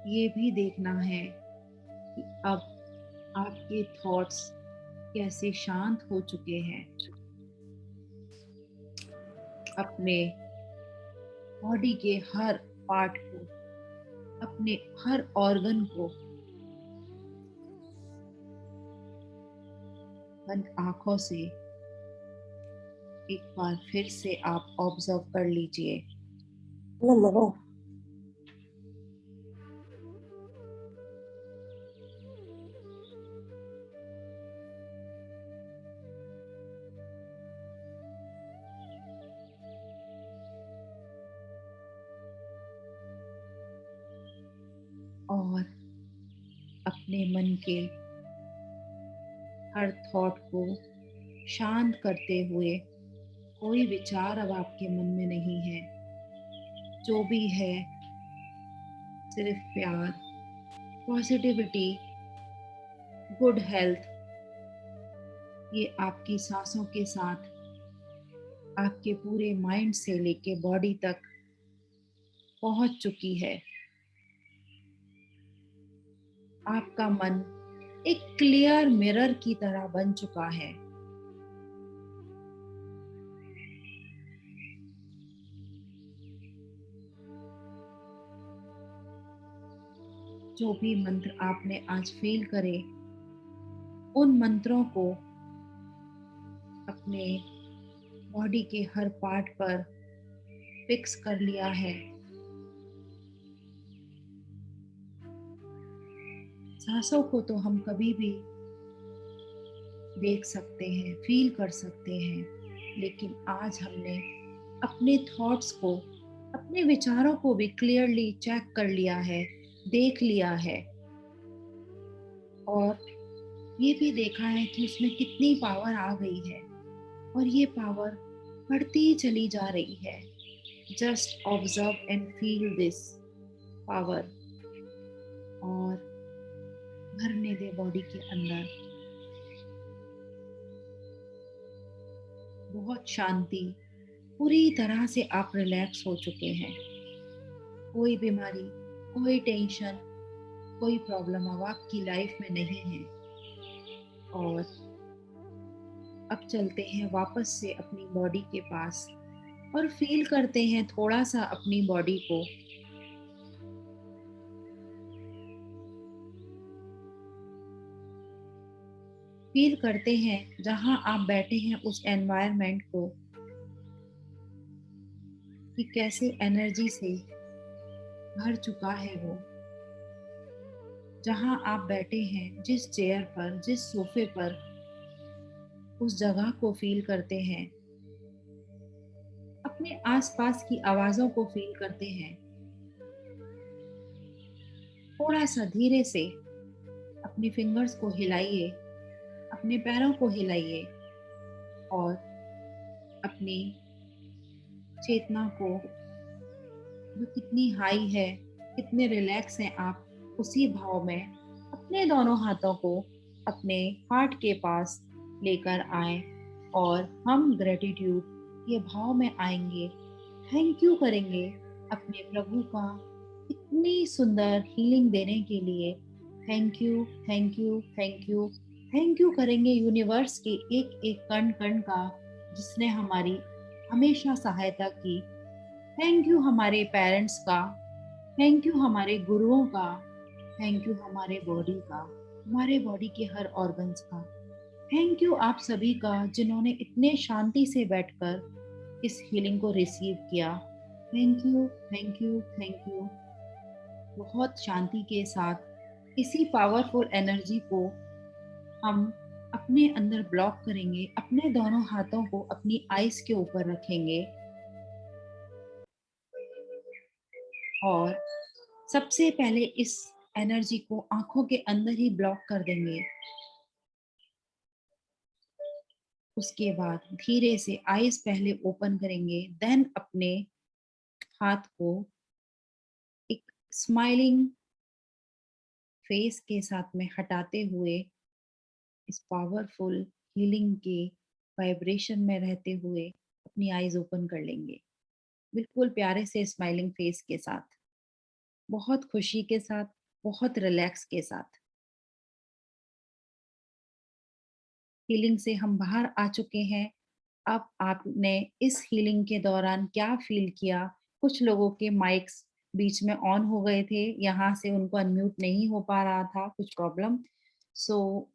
ये भी देखना है कि अब आपके थॉट्स कैसे शांत हो चुके हैं। अपने बॉडी के हर पार्ट को, अपने हर ऑर्गन को बंद आंखों से एक बार फिर से आप ऑब्जर्व कर लीजिए। और अपने मन के हर थॉट को शांत करते हुए, कोई विचार अब आपके मन में नहीं है, जो भी है सिर्फ प्यार, पॉजिटिविटी, गुड हेल्थ, ये आपकी सांसों के साथ आपके पूरे माइंड से लेके बॉडी तक पहुंच चुकी है। आपका मन एक क्लियर मिरर की तरह बन चुका है। जो भी मंत्र आपने आज फील करे, उन मंत्रों को अपने बॉडी के हर पार्ट पर फिक्स कर लिया है। सांसों को तो हम कभी भी देख सकते हैं, फील कर सकते हैं, लेकिन आज हमने अपने थॉट्स को, अपने विचारों को भी क्लियरली चेक कर लिया है, देख लिया है और ये भी देखा है कि उसमें कितनी पावर आ गई है और ये पावर बढ़ती चली जा रही है। Just observe and feel this power और भरने दे बॉडी के अंदर। बहुत शांति, पूरी तरह से आप रिलैक्स हो चुके हैं। कोई बीमारी, कोई टेंशन, कोई प्रॉब्लम अब आपकी लाइफ में नहीं है। और अब चलते हैं वापस से अपनी बॉडी के पास और फील करते हैं थोड़ा सा अपनी बॉडी को। फील करते हैं जहां आप बैठे हैं उस एनवायरनमेंट को, कि कैसे एनर्जी से भर चुका है वो। जहां आप बैठे हैं, जिस चेयर पर, जिस सोफे पर, उस जगह को फील करते हैं। अपने आसपास की आवाजों को फील करते हैं। थोड़ा सा धीरे से अपनी फिंगर्स को हिलाइए, अपने पैरों को हिलाइए और अपनी चेतना को, जो कितनी हाई है, कितने रिलैक्स हैं आप, उसी भाव में अपने दोनों हाथों को अपने हार्ट के पास लेकर आए और हम ग्रेटिट्यूड ये भाव में आएंगे। थैंक यू करेंगे अपने प्रभु का इतनी सुंदर हीलिंग देने के लिए। Thank you, thank you, thank you, thank you करेंगे यूनिवर्स के एक एक कण कण का, जिसने हमारी हमेशा सहायता की। थैंक यू हमारे पेरेंट्स का, थैंक यू हमारे गुरुओं का, थैंक यू हमारे बॉडी का, हमारे बॉडी के हर ऑर्गन्स का। थैंक यू आप सभी का, जिन्होंने इतने शांति से बैठकर इस हीलिंग को रिसीव किया। Thank you, thank you, thank you. बहुत शांति के साथ इसी पावरफुल एनर्जी को हम अपने अंदर ब्लॉक करेंगे। अपने दोनों हाथों को अपनी आईज के ऊपर रखेंगे और सबसे पहले इस एनर्जी को आंखों के अंदर ही ब्लॉक कर देंगे। उसके बाद धीरे से आईज पहले ओपन करेंगे, देन अपने हाथ को एक स्माइलिंग फेस के साथ में हटाते हुए इस पावरफुल हीलिंग के वाइब्रेशन में रहते हुए अपनी आईज ओपन कर लेंगे, बिल्कुल प्यारे से स्माइलिंग फेस के साथ, बहुत खुशी के साथ, बहुत रिलैक्स के साथ। हीलिंग से हम बाहर आ चुके हैं। अब आपने इस हीलिंग के दौरान क्या फील किया? कुछ लोगों के माइक्स बीच में ऑन हो गए थे, यहाँ से उनको अनम्यूट नहीं हो पा रहा था, कुछ प्रॉब्लम। सो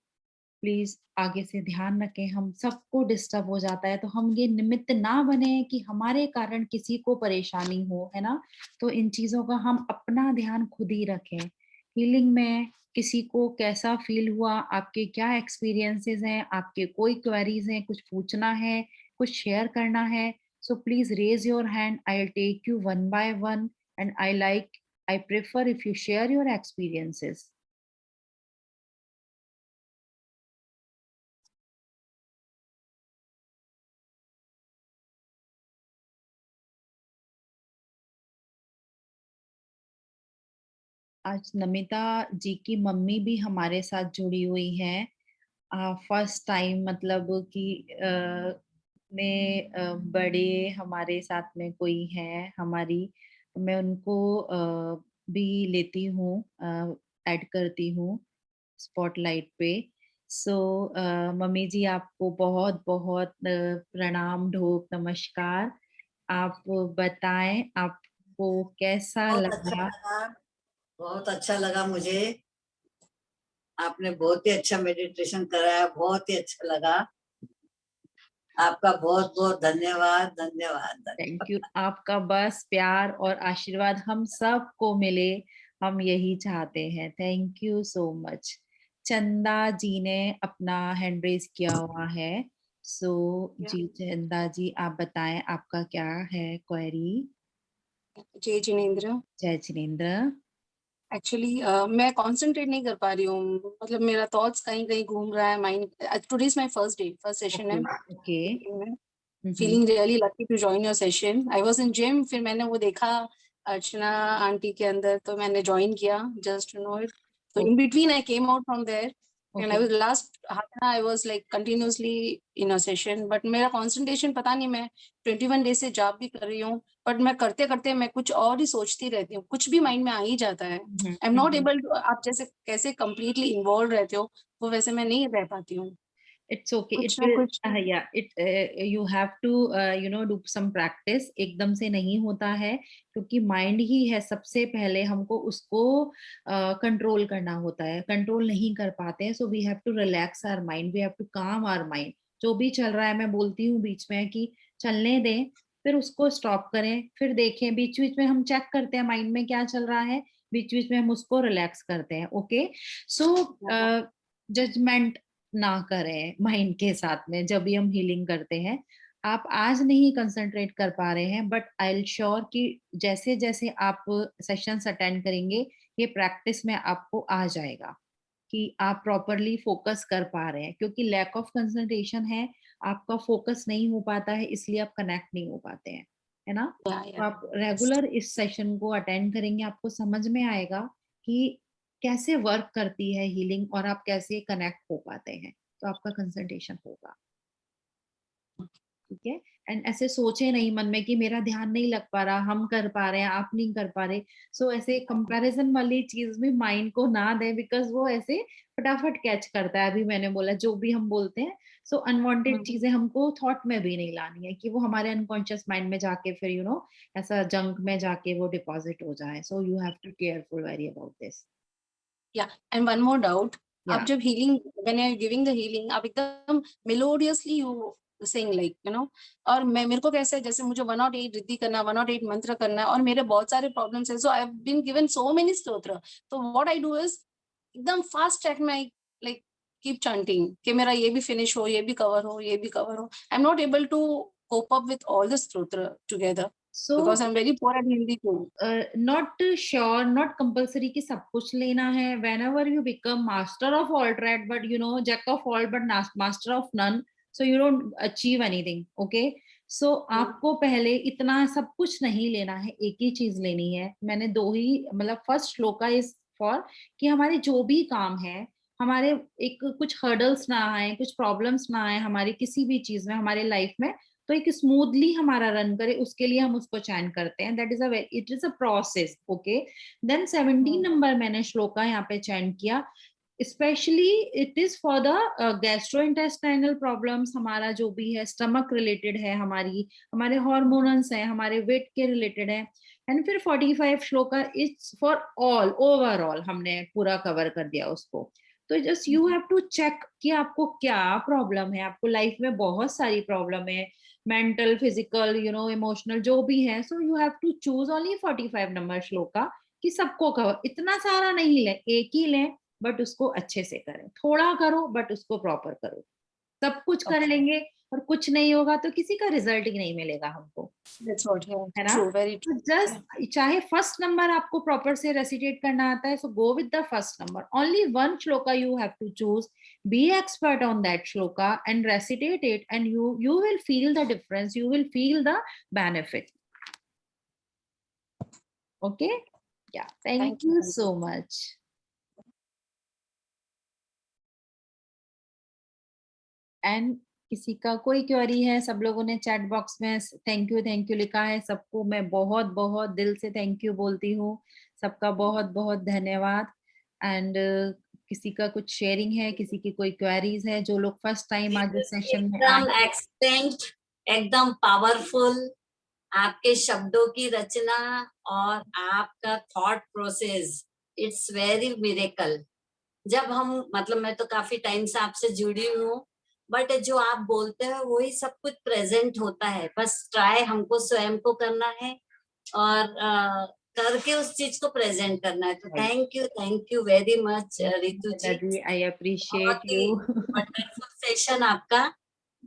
प्लीज आगे से ध्यान रखें, हम सबको डिस्टर्ब हो जाता है तो हम ये निमित्त ना बने कि हमारे कारण किसी को परेशानी हो, है ना? तो इन चीजों का हम अपना ध्यान खुद ही रखें। हीलिंग में किसी को कैसा फील हुआ, आपके क्या एक्सपीरियंसेस हैं, आपके कोई क्वेरीज हैं, कुछ पूछना है, कुछ शेयर करना है, so please raise your hand, I will take you one by one and I prefer if you share your experiences. आज नमिता जी की मम्मी भी हमारे साथ जुड़ी हुई हैं। फर्स्ट टाइम मतलब कि बड़े हमारे साथ में कोई हैं हमारी, मैं उनको भी लेती हूँ, ऐड करती हूँ स्पॉटलाइट पे। सो मम्मी जी आपको बहुत बहुत प्रणाम, ढोक नमस्कार। आप बताएं आपको कैसा बहुत अच्छा लगा? लगा, बहुत अच्छा लगा मुझे। आपने बहुत ही अच्छा मेडिटेशन कराया, बहुत ही अच्छा लगा। आपका बहुत बहुत धन्यवाद, धन्यवाद, धन्यवाद। Thank you. आपका बस प्यार और आशीर्वाद हम सबको मिले, हम यही चाहते हैं। Thank you so much. चंदा जी ने अपना हैंड रेज किया हुआ है। सो जी चंदा जी, आप बताएं आपका क्या है क्वेरी? जय जिनेंद्र। जय जिनेंद्र। एक्चुअली मैं कंसंट्रेट नहीं कर पा रही हूँ, मतलब मेरा थॉट्स कहीं कहीं घूम रहा है mind. Today is my first day, first session okay है ओके। मीटिंग में। Feeling really lucky to join your session. I was in gym, फिर मैंने वो देखा अर्चना आंटी के अंदर, तो मैंने ज्वाइन किया जस्ट टू नो इट। तो in between I came out from there and I okay was last half an I was like continuously in a session, but मेरा कंसंट्रेशन पता नहीं, मैं 21 डेज से जॉब भी कर रही हूँ, बट मैं करते करते मैं कुछ और ही सोचती रहती हूँ, कुछ भी माइंड में आ ही जाता है। I am not able to, आप जैसे कैसे कंप्लीटली इन्वॉल्व रहते हो वो वैसे मैं नहीं रह पाती हूँ। It's okay. It कुछ ना will, कुछ yeah. You have to, do some practice. एकदम से नहीं होता है, क्योंकि माइंड ही है, सबसे पहले हमको उसको कंट्रोल करना होता है, कंट्रोल नहीं कर पाते हैं। So we have to relax our mind, we have to calm our mind. जो भी चल रहा है, मैं बोलती हूँ बीच में कि चलने दें, फिर उसको स्टॉप करें, फिर देखें, बीच बीच में हम चेक करते हैं माइंड में क्या चल रहा है, बीच बीच में हम उसको रिलैक्स करते हैं। ओके, सो जजमेंट ना करें माइंड के साथ में जब भी हम हीलिंग करते हैं। आप आज नहीं कंसंट्रेट कर पा रहे हैं, बट आई एल श्योर कि जैसे जैसे आप सेशंस अटेंड करेंगे, ये प्रैक्टिस में आपको आ जाएगा कि आप प्रॉपरली फोकस कर पा रहे हैं, क्योंकि लैक ऑफ कंसंट्रेशन है, आपका फोकस नहीं हो पाता है, इसलिए आप कनेक्ट नहीं हो पाते हैं, है ना? तो आप रेगुलर इस सेशन को अटेंड करेंगे, आपको समझ में आएगा कि कैसे वर्क करती है हीलिंग और आप कैसे कनेक्ट हो पाते हैं, तो आपका कंसंट्रेशन होगा। ठीक है? एंड ऐसे सोचे नहीं मन में कि मेरा ध्यान नहीं लग पा रहा, हम कर पा रहे हैं, आप नहीं कर पा रहे। सो ऐसे कंपैरिजन वाली चीज भी माइंड को ना दे, बिकॉज वो ऐसे फटाफट कैच करता है। अभी मैंने बोला जो भी हम बोलते हैं, सो अनवांटेड चीजें हमको थॉट में भी नहीं लानी है कि वो हमारे अनकॉन्शियस माइंड में जाके फिर ऐसा जंक में जाके वो डिपॉजिट हो जाए। So you have to careful very about this. या एंड वन मोर डाउट, या आप जब healing, when you are giving the healing, आप एकदम मेलोडियसली यू सेइंग लाइक और मेरे को कैसे है, जैसे मुझे 108 रिद्धि करना, 108 मंत्र करना है, और मेरे बहुत सारे प्रॉब्लम्स है, so I have been given so many स्तोत्र। तो व्हाट आई डू इज एकदम फास्ट ट्रैक में आई लाइक कीप chanting कि मेरा ये भी फिनिश हो, ये भी कवर हो, ये भी कवर हो। I am not able to cope up with all the stotra together. So because I'm very poor at Hindi too. not sure, not compulsory कि सब कुछ लेना है. Whenever you become master of all trade, but you know jack of all but master of none, so you don't achieve anything. Okay, so आपको पहले इतना सब कुछ नहीं लेना है, एक ही चीज लेनी है. मैंने दो ही मतलब फर्स्ट श्लोका इज फॉर कि हमारे जो भी काम है, हमारे एक कुछ हर्डल्स ना आए, कुछ प्रॉब्लम्स ना आए हमारी किसी भी चीज में हमारे लाइफ में, तो एक स्मूथली हमारा रन करे, उसके लिए हम उसको चैन करते हैं. That is a it is a process. Okay, then 17 number मैंने श्लोका यहाँ पे चैन किया. Specially it is for the gastrointestinal problems, हमारा जो भी है स्टमक रिलेटेड है, हमारे हार्मोन्स है, हमारे वेट के रिलेटेड है. एंड फिर 45 shloka it's for all, overall हमने पूरा कवर कर दिया उसको. तो just you have to check कि आपको क्या प्रॉब्लम है. आपको लाइफ में बहुत सारी प्रॉब्लम है, mental, physical, you know, emotional, जो भी है. So you have to choose only 45 number shloka कि सबको कवर. इतना सारा नहीं ले, एक ही लें बट उसको अच्छे से करें. थोड़ा करो बट उसको प्रॉपर करो. सब कुछ कर लेंगे और कुछ नहीं होगा तो किसी का रिजल्ट ही नहीं मिलेगा हमको, That's what, yeah, है ना. true, very तो true. जस्ट चाहे फर्स्ट नंबर आपको प्रॉपर से रेसिटेट करना आता है, so go with the first number. Only one shloka you have to choose, be expert on that shloka and recite it, and you will feel the difference, you will feel the benefit. Okay, yeah, thank you so much. And किसी का कोई query है? सब लोगों ने chat box में thank you लिखा है. सबको मैं बहुत बहुत दिल से थैंक यू बोलती हूँ. सबका बहुत बहुत धन्यवाद. एंड किसी का कुछ शेयरिंग है, किसी की कोई क्वेरीज है? जो लोग फर्स्ट टाइम आज इस सेशन में एकदम एक्सटेंट, एकदम पावरफुल, आपके शब्दों की रचना और आपका thought process, it's very miracle. जब हम मतलब मैं तो काफी टाइम से आपसे जुड़ी हूँ, बट जो आप बोलते हो वही सब कुछ प्रेजेंट होता है. बस ट्राई हमको स्वयं को करना है और करके उस चीज को प्रेजेंट करना है. तो thank you very much Ritu ji. I appreciate you. Wonderful session आपका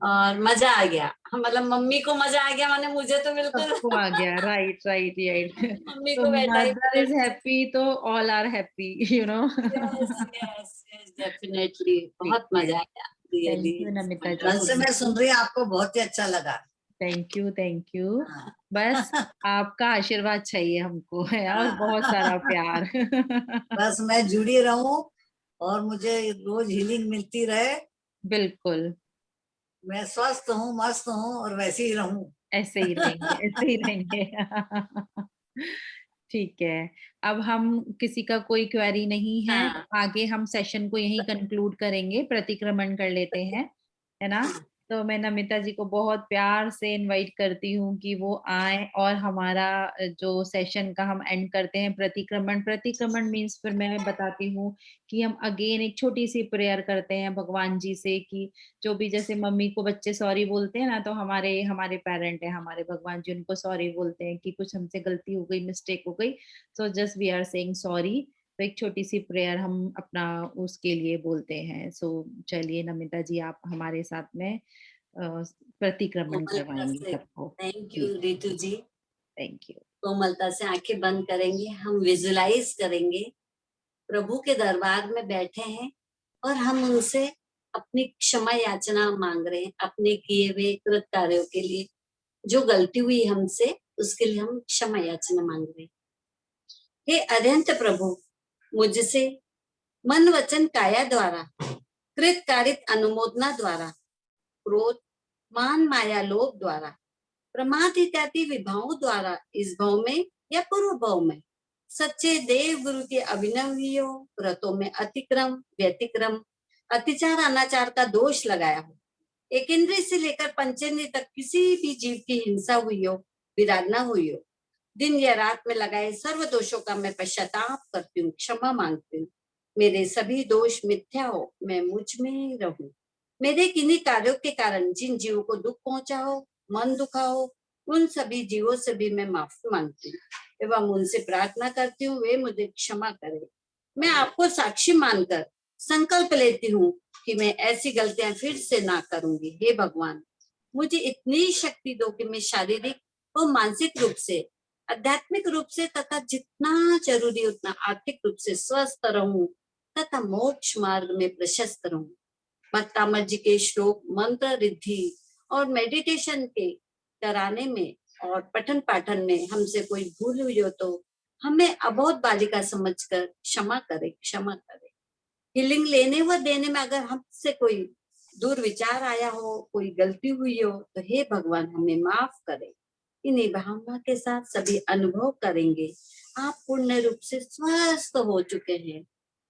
और मजा आ गया. मतलब मम्मी को मजा आ गया, माने मुझे तो बिल्कुल सबको आ गया. राइट. मम्मी तो को बैठा मदर इज हैप्पी तो all are happy, you know. Yes definitely. बहुत मजा आया. Thank you Namita ji. कल से मैं सुन रही, आपको बहुत ही अच्छा लगा. Thank you. बस आपका आशीर्वाद चाहिए हमको है और बहुत सारा प्यार. बस मैं जुड़ी रहूं और मुझे रोज हीलिंग मिलती रहे. बिल्कुल. मैं स्वस्थ हूँ, मस्त हूँ और वैसे ही रहूं. ऐसे ही रहेंगे. ठीक है. अब हम किसी का कोई क्वेरी नहीं है. हाँ. आगे हम सेशन को यहीं कंक्लूड करेंगे, प्रतिक्रमण कर लेते हैं, है ना. तो मैं नमिता जी को बहुत प्यार से इनवाइट करती हूँ कि वो आए और हमारा जो सेशन का हम एंड करते हैं प्रतिक्रमण मीन्स, फिर मैं बताती हूँ कि हम अगेन एक छोटी सी प्रेयर करते हैं भगवान जी से कि जो भी, जैसे मम्मी को बच्चे सॉरी बोलते हैं ना, तो हमारे पेरेंट है, हमारे भगवान जी, उनको सॉरी बोलते हैं कि कुछ हमसे गलती हो गई, मिस्टेक हो गई. So just we are saying sorry. तो एक छोटी सी प्रेयर हम अपना उसके लिए बोलते हैं. सो चलिए नमिता जी, आप हमारे साथ में प्रतिक्रमण करवाएंगे सबको. Thank you Ritu ji. Thank you. कोमलता से आंखें बंद करेंगे. हम विजुलाइज करेंगे प्रभु के दरबार में बैठे हैं और हम उनसे अपनी क्षमा याचना मांग रहे हैं अपने किए हुए कृत कार्यों के लिए. जो गलती हुई हमसे उसके लिए हम क्षमा याचना मांग रहे हैं. हे अनंत प्रभु, मुझसे मन वचन काया द्वारा कृत कारित अनुमोदना द्वारा, क्रोध, मान, माया, लोभ द्वारा, प्रमाद इत्यादि विभावों द्वारा इस भाव में या पूर्व भाव में सच्चे देव गुरु के अभिनवियों व्रतों में अतिक्रम, व्यतिक्रम, अतिचार, अनाचार का दोष लगाया हो. एक इंद्रिय से लेकर पंचेंद्रिय तक किसी भी जीव की हिंसा हुई हो, विराधना हुई हो, दिन या रात में लगाए सर्व दोषों का मैं पश्चाताप करती हूँ, क्षमा मांगती हूँ. मेरे सभी दोष मिथ्या हो, मैं मुझ में रहूं. मेरे किन्हीं कार्यों के कारण जिन जीवों को दुख पहुंचा हो, मन दुखा हो, उन सभी जीवों से भी मैं माफी मांगती हूँ एवं उनसे प्रार्थना करती हूँ वे मुझे क्षमा करें. मैं आपको साक्षी मानकर संकल्प लेती हूँ कि मैं ऐसी गलतियां फिर से ना करूंगी. हे भगवान, मुझे इतनी शक्ति दो कि मैं शारीरिक, वो मानसिक रूप से, आध्यात्मिक रूप से तथा जितना जरूरी उतना आर्थिक रूप से स्वस्थ रहूं तथा मोक्ष मार्ग में प्रशस्त रहूं। भक्तामर जी के श्लोक, मंत्र, रिद्धि और मेडिटेशन के कराने में और पठन पाठन में हमसे कोई भूल हुई हो तो हमें अबोध बालिका समझकर क्षमा करे, क्षमा करे। हीलिंग लेने व देने में अगर हमसे कोई दुर्विचार आया हो, कोई गलती हुई हो तो हे भगवान हमें माफ करे। इन्हीं भावना के साथ सभी अनुभव करेंगे। आप पूर्ण रूप से स्वस्थ हो चुके हैं।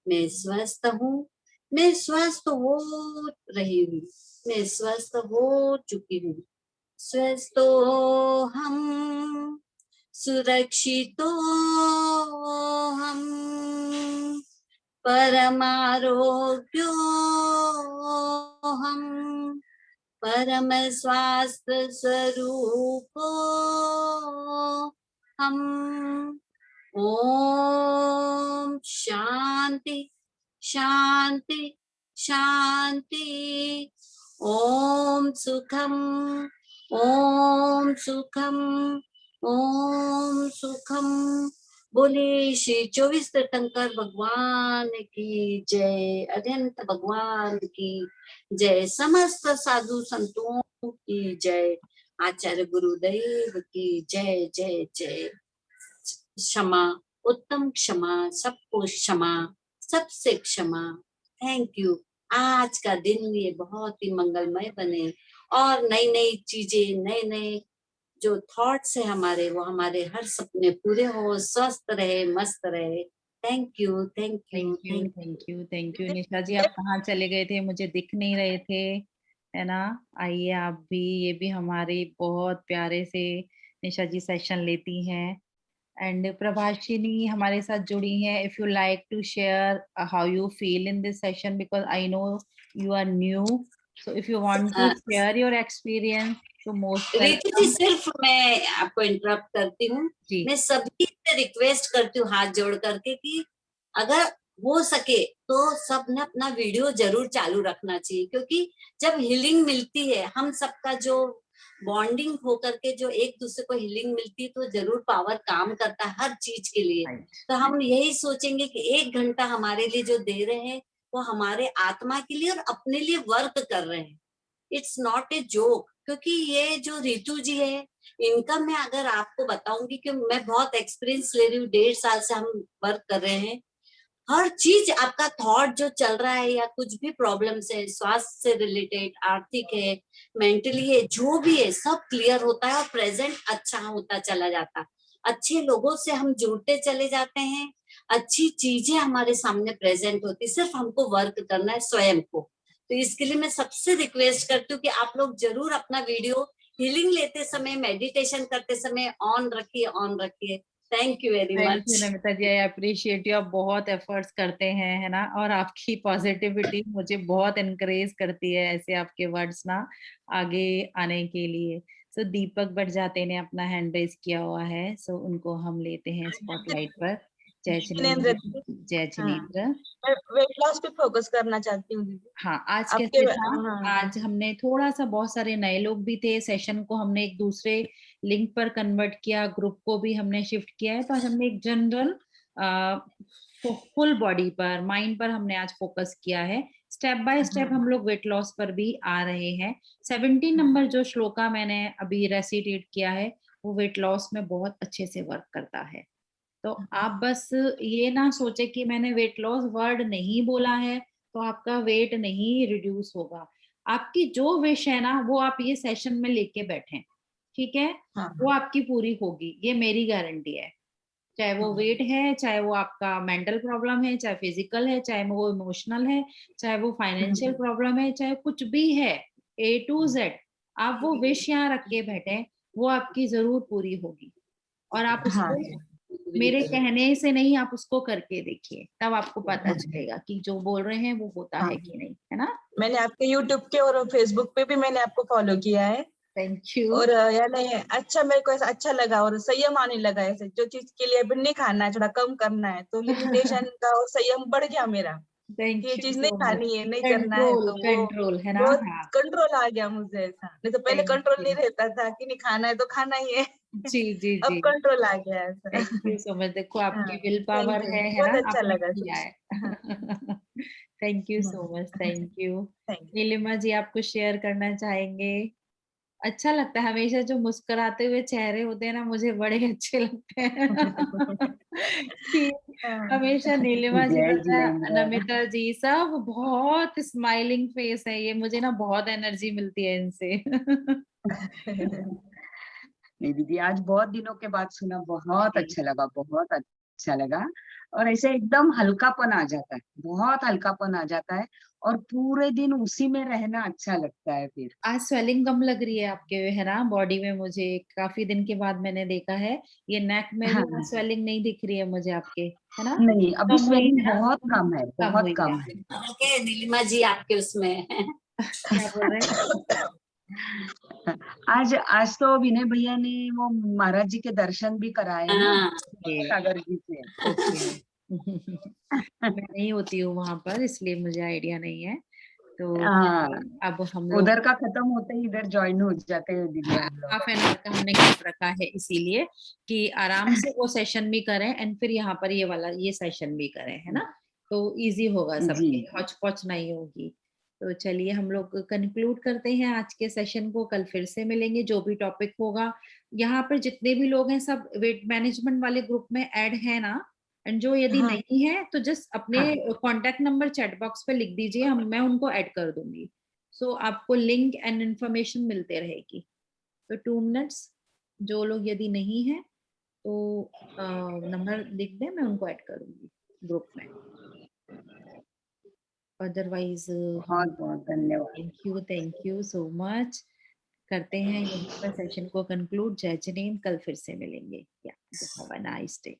मैं स्वस्थ हूँ, मैं स्वस्थ हो रही हूँ, मैं स्वस्थ हो चुकी हूँ। स्वस्थो हम, सुरक्षितो हम, परमारोग्यो हम, परम स्वास्थ्य स्वरूपो हम। ओम शांति शांति शांति। ओम सुखम, ओम सुखम, ओम सुखम। बोले श्री 24 तीर्थंकर भगवान की जय, अनंत भगवान की जय, समस्त साधु संतों की जय, आचार्य गुरुदेव की जय जय जय। क्षमा, उत्तम क्षमा, सबको क्षमा, सबसे क्षमा। Thank you. आज का दिन ये बहुत ही मंगलमय बने और नई नई चीजें, नए नए जो थॉट्स है हमारे, वो हमारे हर सपने पूरे हो, स्वस्थ रहे, मस्त रहे। Thank you, thank you, thank you, thank thank you, thank you. Nisha ji आप कहाँ चले गए थे, मुझे दिख नहीं रहे थे, है ना? आइए आप भी, ये भी हमारे बहुत प्यारे से निशा जी सेशन लेती हैं। एंड प्रभाषिनी हमारे साथ जुड़ी हैं। If you like to share how you feel in this session, because I know you are new, so if you want to you. Share your experience तो मोस्ट रीतू जी, वेलकम। सिर्फ मैं आपको इंटरप्ट करती हूँ। जी मैं सभी से रिक्वेस्ट करती हूँ हाथ जोड़ करके कि अगर हो सके तो सब ने अपना वीडियो जरूर चालू रखना चाहिए, क्योंकि जब हीलिंग मिलती है, हम सबका जो बॉन्डिंग होकर के जो एक दूसरे को हीलिंग मिलती है, तो जरूर पावर काम करता है हर चीज के लिए। तो हम यही सोचेंगे कि 1 घंटा हमारे लिए जो दे रहे हैं वो हमारे आत्मा के लिए और अपने लिए वर्क कर रहे हैं। It's not a joke. क्योंकि ये जो रितु जी है, इनका मैं अगर आपको बताऊंगी कि मैं बहुत एक्सपीरियंस ले रही हूँ, 1.5 साल से हम वर्क कर रहे हैं। हर चीज आपका थॉट जो चल रहा है या कुछ भी प्रॉब्लम्स है, स्वास्थ्य से रिलेटेड, आर्थिक है, मेंटली है, जो भी है, सब क्लियर होता है और प्रेजेंट अच्छा होता चला जाता है। अच्छे लोगों से हम जुड़ते चले जाते हैं, अच्छी चीजें हमारे सामने प्रेजेंट होती, सिर्फ हमको वर्क करना है स्वयं को। तो इसके लिए मैं सबसे रिक्वेस्ट करती हूँ कि आप लोग जरूर अपना वीडियो हीलिंग लेते समय, मेडिटेशन करते समय ऑन रखिए, ऑन रखिए। Thank you very thank you much. Namita ji, I appreciate you. आप बहुत एफर्ट्स करते हैं, है ना? और आपकी पॉजिटिविटी मुझे बहुत एनकरेज करती है, ऐसे आपके वर्ड्स ना आगे आने के लिए। सो दीपक बड़जाते ने अपना हैंड रेज किया हुआ है, सो उनको हम लेते हैं स्पॉटलाइट पर। जय जिनेंद्र जिनेंद्र, जी, जय हाँ, जिनेंद्र। मैं वेट लॉस पे फोकस करना चाहती हूँ दीदी। हाँ, आज आपके कैसे था? हाँ आज हमने थोड़ा सा, बहुत सारे नए लोग भी थे, सेशन को हमने एक दूसरे लिंक पर कन्वर्ट किया, ग्रुप को भी हमने शिफ्ट किया है। तो आज हमने एक जनरल फुल बॉडी पर, माइंड पर हमने आज फोकस किया है। स्टेप बाय स्टेप हम लोग वेट लॉस पर भी आ रहे हैं। 17 नंबर जो श्लोका मैंने अभी रेसिटेट किया है, वो वेट लॉस में बहुत अच्छे से वर्क करता है। तो आप बस ये ना सोचे कि मैंने वेट लॉस वर्ड नहीं बोला है तो आपका वेट नहीं रिड्यूस होगा। आपकी जो विश है ना, वो आप ये सेशन में लेके बैठे, ठीक है? हाँ वो आपकी पूरी होगी, ये मेरी गारंटी है। चाहे वो वेट है, चाहे वो आपका मेंटल प्रॉब्लम है, चाहे फिजिकल है, चाहे वो इमोशनल है, चाहे वो फाइनेंशियल प्रॉब्लम है, चाहे कुछ भी है, A to Z, आप वो विश यहाँ रख के बैठे, वो आपकी जरूर पूरी होगी। और आप हाँ उसको मेरे कहने से नहीं, आप उसको करके देखिए, तब आपको पता हाँ चलेगा कि जो बोल रहे हैं वो होता हाँ। है कि नहीं, है ना? मैंने आपके यूट्यूब के और फेसबुक पे भी मैंने आपको फॉलो किया है। Thank you. और यानी अच्छा, मेरे को ऐसा अच्छा लगा और संयम आने लगा। ऐसे जो चीज के लिए अभी नहीं खाना है, थोड़ा कम करना है, तो लिमिटेशन का और संयम बढ़ गया मेरा। थैंक कि ये यू चीज नहीं सो मच। खानी है, नहीं करना है, कंट्रोल तो वो कंट्रोल है ना। बहुत हाँ, कंट्रोल आ गया मुझे ऐसा। नहीं तो पहले थैंक कंट्रोल नहीं यू। रहता था कि नहीं खाना है तो खाना ही है। जी जी अब जी। कंट्रोल आ गया ऐसा। Thank you so much. देखो आपकी हाँ, विल थैंक पावर यू, है ना, बहुत अच्छा आपने लगा किया सुन। हाँ, है। Thank you so much, thank you. Thank Nilima ji, आप कुछ शेयर करना चाहेंगे? अच्छा लगता है हमेशा जो मुस्कुराते हुए चेहरे होते हैं ना, मुझे बड़े अच्छे लगते हैं। कि हमेशा नीलिमा जी, जय पता है, जिनेंद्र। नमिता जी, सब बहुत स्माइलिंग फेस है, ये मुझे ना बहुत एनर्जी मिलती है इनसे। यू। नहीं दीदी, आज बहुत दिनों के बाद सुना, बहुत जी। अच्छा लगा, बहुत अच्छा लगा। और ऐसे एकदम हल्कापन आ जाता है, बहुत हल्कापन आ जाता है, और पूरे दिन उसी में रहना अच्छा लगता है फिर। आज स्वेलिंग कम लग रही है आपके, है ना, बॉडी में? मुझे काफी दिन के बाद मैंने देखा है, ये नेक में भी आज हाँ, स्वेलिंग नहीं दिख रही है मुझे आपके, है ना? नहीं अभी कम हुई स्वेलिंग है ना? बहुत कम है, कम बहुत हुई है। कम है। ओके नीलिमा जी आपके उसमें क्या बोल रहे हैं? आज आज तो विनय भैया ने वो महाराज जी के दर्शन भी कराए ना, हाँ ओके सागर जी से। ओके। मैं नहीं होती हूँ वहां पर, इसलिए मुझे आइडिया नहीं है। तो हाँ, चलिए, अब हम लोग उधर का खत्म होते ही इधर ज्वाइन हो जाते हैं दीदी हम लोग। हाफ एन आवर का हमने गैप रखा है, इसीलिए कि आराम से वो सेशन भी करें एंड फिर यहाँ पर ये वाला ये सेशन भी करें, है ना? तो इजी होगा, जी सबके हौच पौच नहीं होगी। तो चलिए हम लोग कंक्लूड करते हैं आज के सेशन को, कल फिर से मिलेंगे, जो भी टॉपिक होगा। यहाँ पर जितने भी लोग हैं सब वेट मैनेजमेंट वाले ग्रुप में ऐड है ना? एंड जो यदि हाँ, नहीं है तो जस्ट अपने हाँ कांटेक्ट नंबर चैट बॉक्स पे लिख दीजिए, हम मैं उनको ऐड कर दूंगी। सो आपको लिंक एंड इन्फॉर्मेशन मिलते रहेगी। तो 2 मिनट्स, जो लोग यदि नहीं है तो नंबर लिख दें, मैं उनको ऐड करूंगी ग्रुप में। अदरवाइज हम बहुत बहुत धन्यवाद। थैंक यू सो मच करते हैं यहीं पर सेशन को कंक्लूड। जय जिनेंद्र, कल फिर से मिलेंगे। या हैव अ नाइस डे।